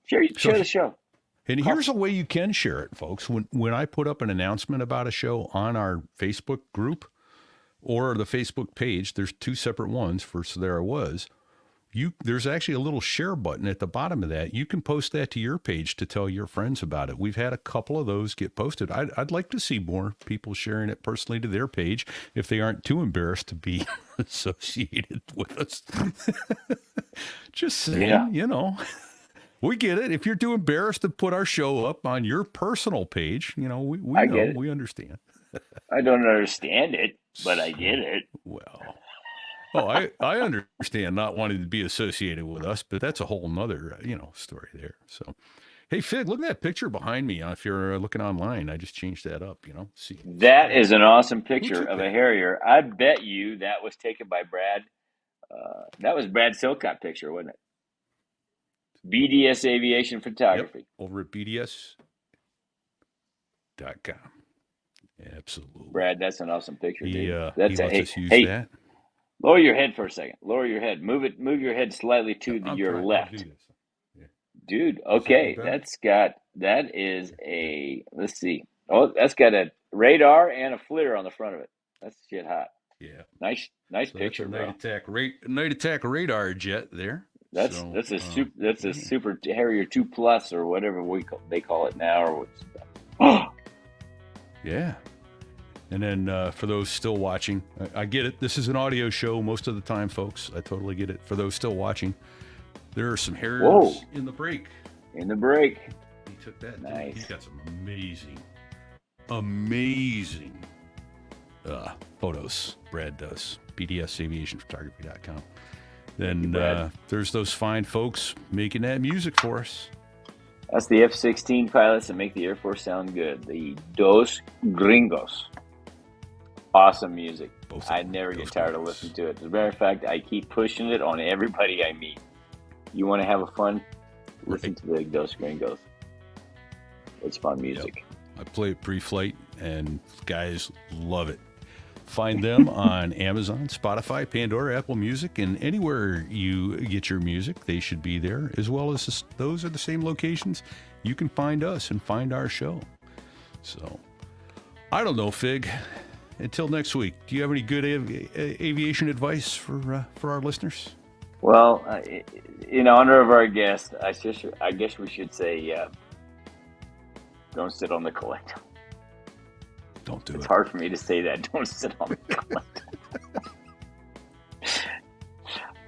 Share the show. And here's a way you can share it, folks. When I put up an announcement about a show on our Facebook group or the Facebook page, there's 2 separate ones for So There I Was. There's actually a little share button at the bottom of that. You can post that to your page to tell your friends about it. We've had a couple of those get posted. I'd like to see more people sharing it personally to their page if they aren't too embarrassed to be associated with us. Just saying, we get it. If you're too embarrassed to put our show up on your personal page, we understand. I don't understand it, but I get it. Well, I understand not wanting to be associated with us, but that's a whole nother, story there. So, hey, Fig, look at that picture behind me. If you're looking online, I just changed that up, See. That is an awesome picture of a Harrier. I bet you that was taken by Brad. That was Brad Silcott picture, wasn't it? BDS Aviation Photography. Yep, over at BDS.com. Absolutely. Brad, that's an awesome picture, dude. He lets us use that. Lower your head for a second. Lower your head. Move your head slightly to your left. Yeah. Dude, okay. Let's see. Oh, that's got a radar and a FLIR on the front of it. That's shit hot. Yeah. Nice picture, bro. Night attack radar jet there. That's a Super Harrier 2 Plus or whatever they call it now. Yeah. And then for those still watching, I get it. This is an audio show most of the time, folks. I totally get it. For those still watching, there are some Harriers in the break. In the break. He took that. Nice. He's got some amazing photos. Brad does. BDSAviationPhotography.com. Then there's those fine folks making that music for us. That's the F-16 pilots that make the Air Force sound good. The Dos Gringos. Awesome music. I never get tired of listening to it. As a matter of fact, I keep pushing it on everybody I meet. You want to have a fun? Listen to the Dos Gringos. It's fun music. Yep. I play it pre-flight, and guys love it. Find them on Amazon, Spotify, Pandora, Apple Music, and anywhere you get your music, they should be there, as well as those are the same locations you can find us and find our show. So, I don't know, Fig. Until next week, do you have any good aviation advice for our listeners? Well, in honor of our guest, I guess we should say, don't sit on the collector. Don't do it. It's hard for me to say that. Don't sit on the collector.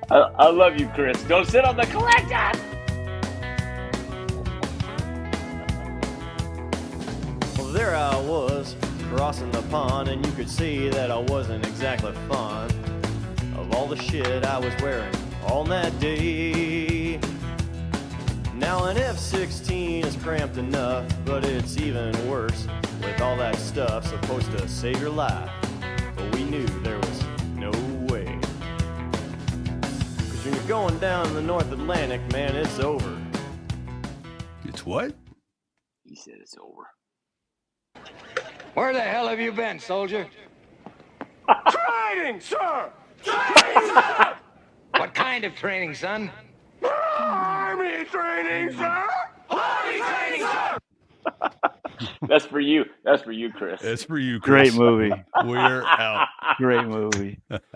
I love you, Chris. Don't sit on the collector. Well, there I was, crossing the pond, and you could see that I wasn't exactly fond of all the shit I was wearing on that day. Now an F-16 is cramped enough, but it's even worse with all that stuff supposed to save your life. But we knew there was no way. 'Cause when you're going down the North Atlantic, man, it's over. It's what? He said it's over. Where the hell have you been, soldier? Training, sir! Training, sir! What kind of training, son? Army training, sir! Army training, sir! That's for you. That's for you, Chris. That's for you, Chris. Great movie. We're out. Great movie.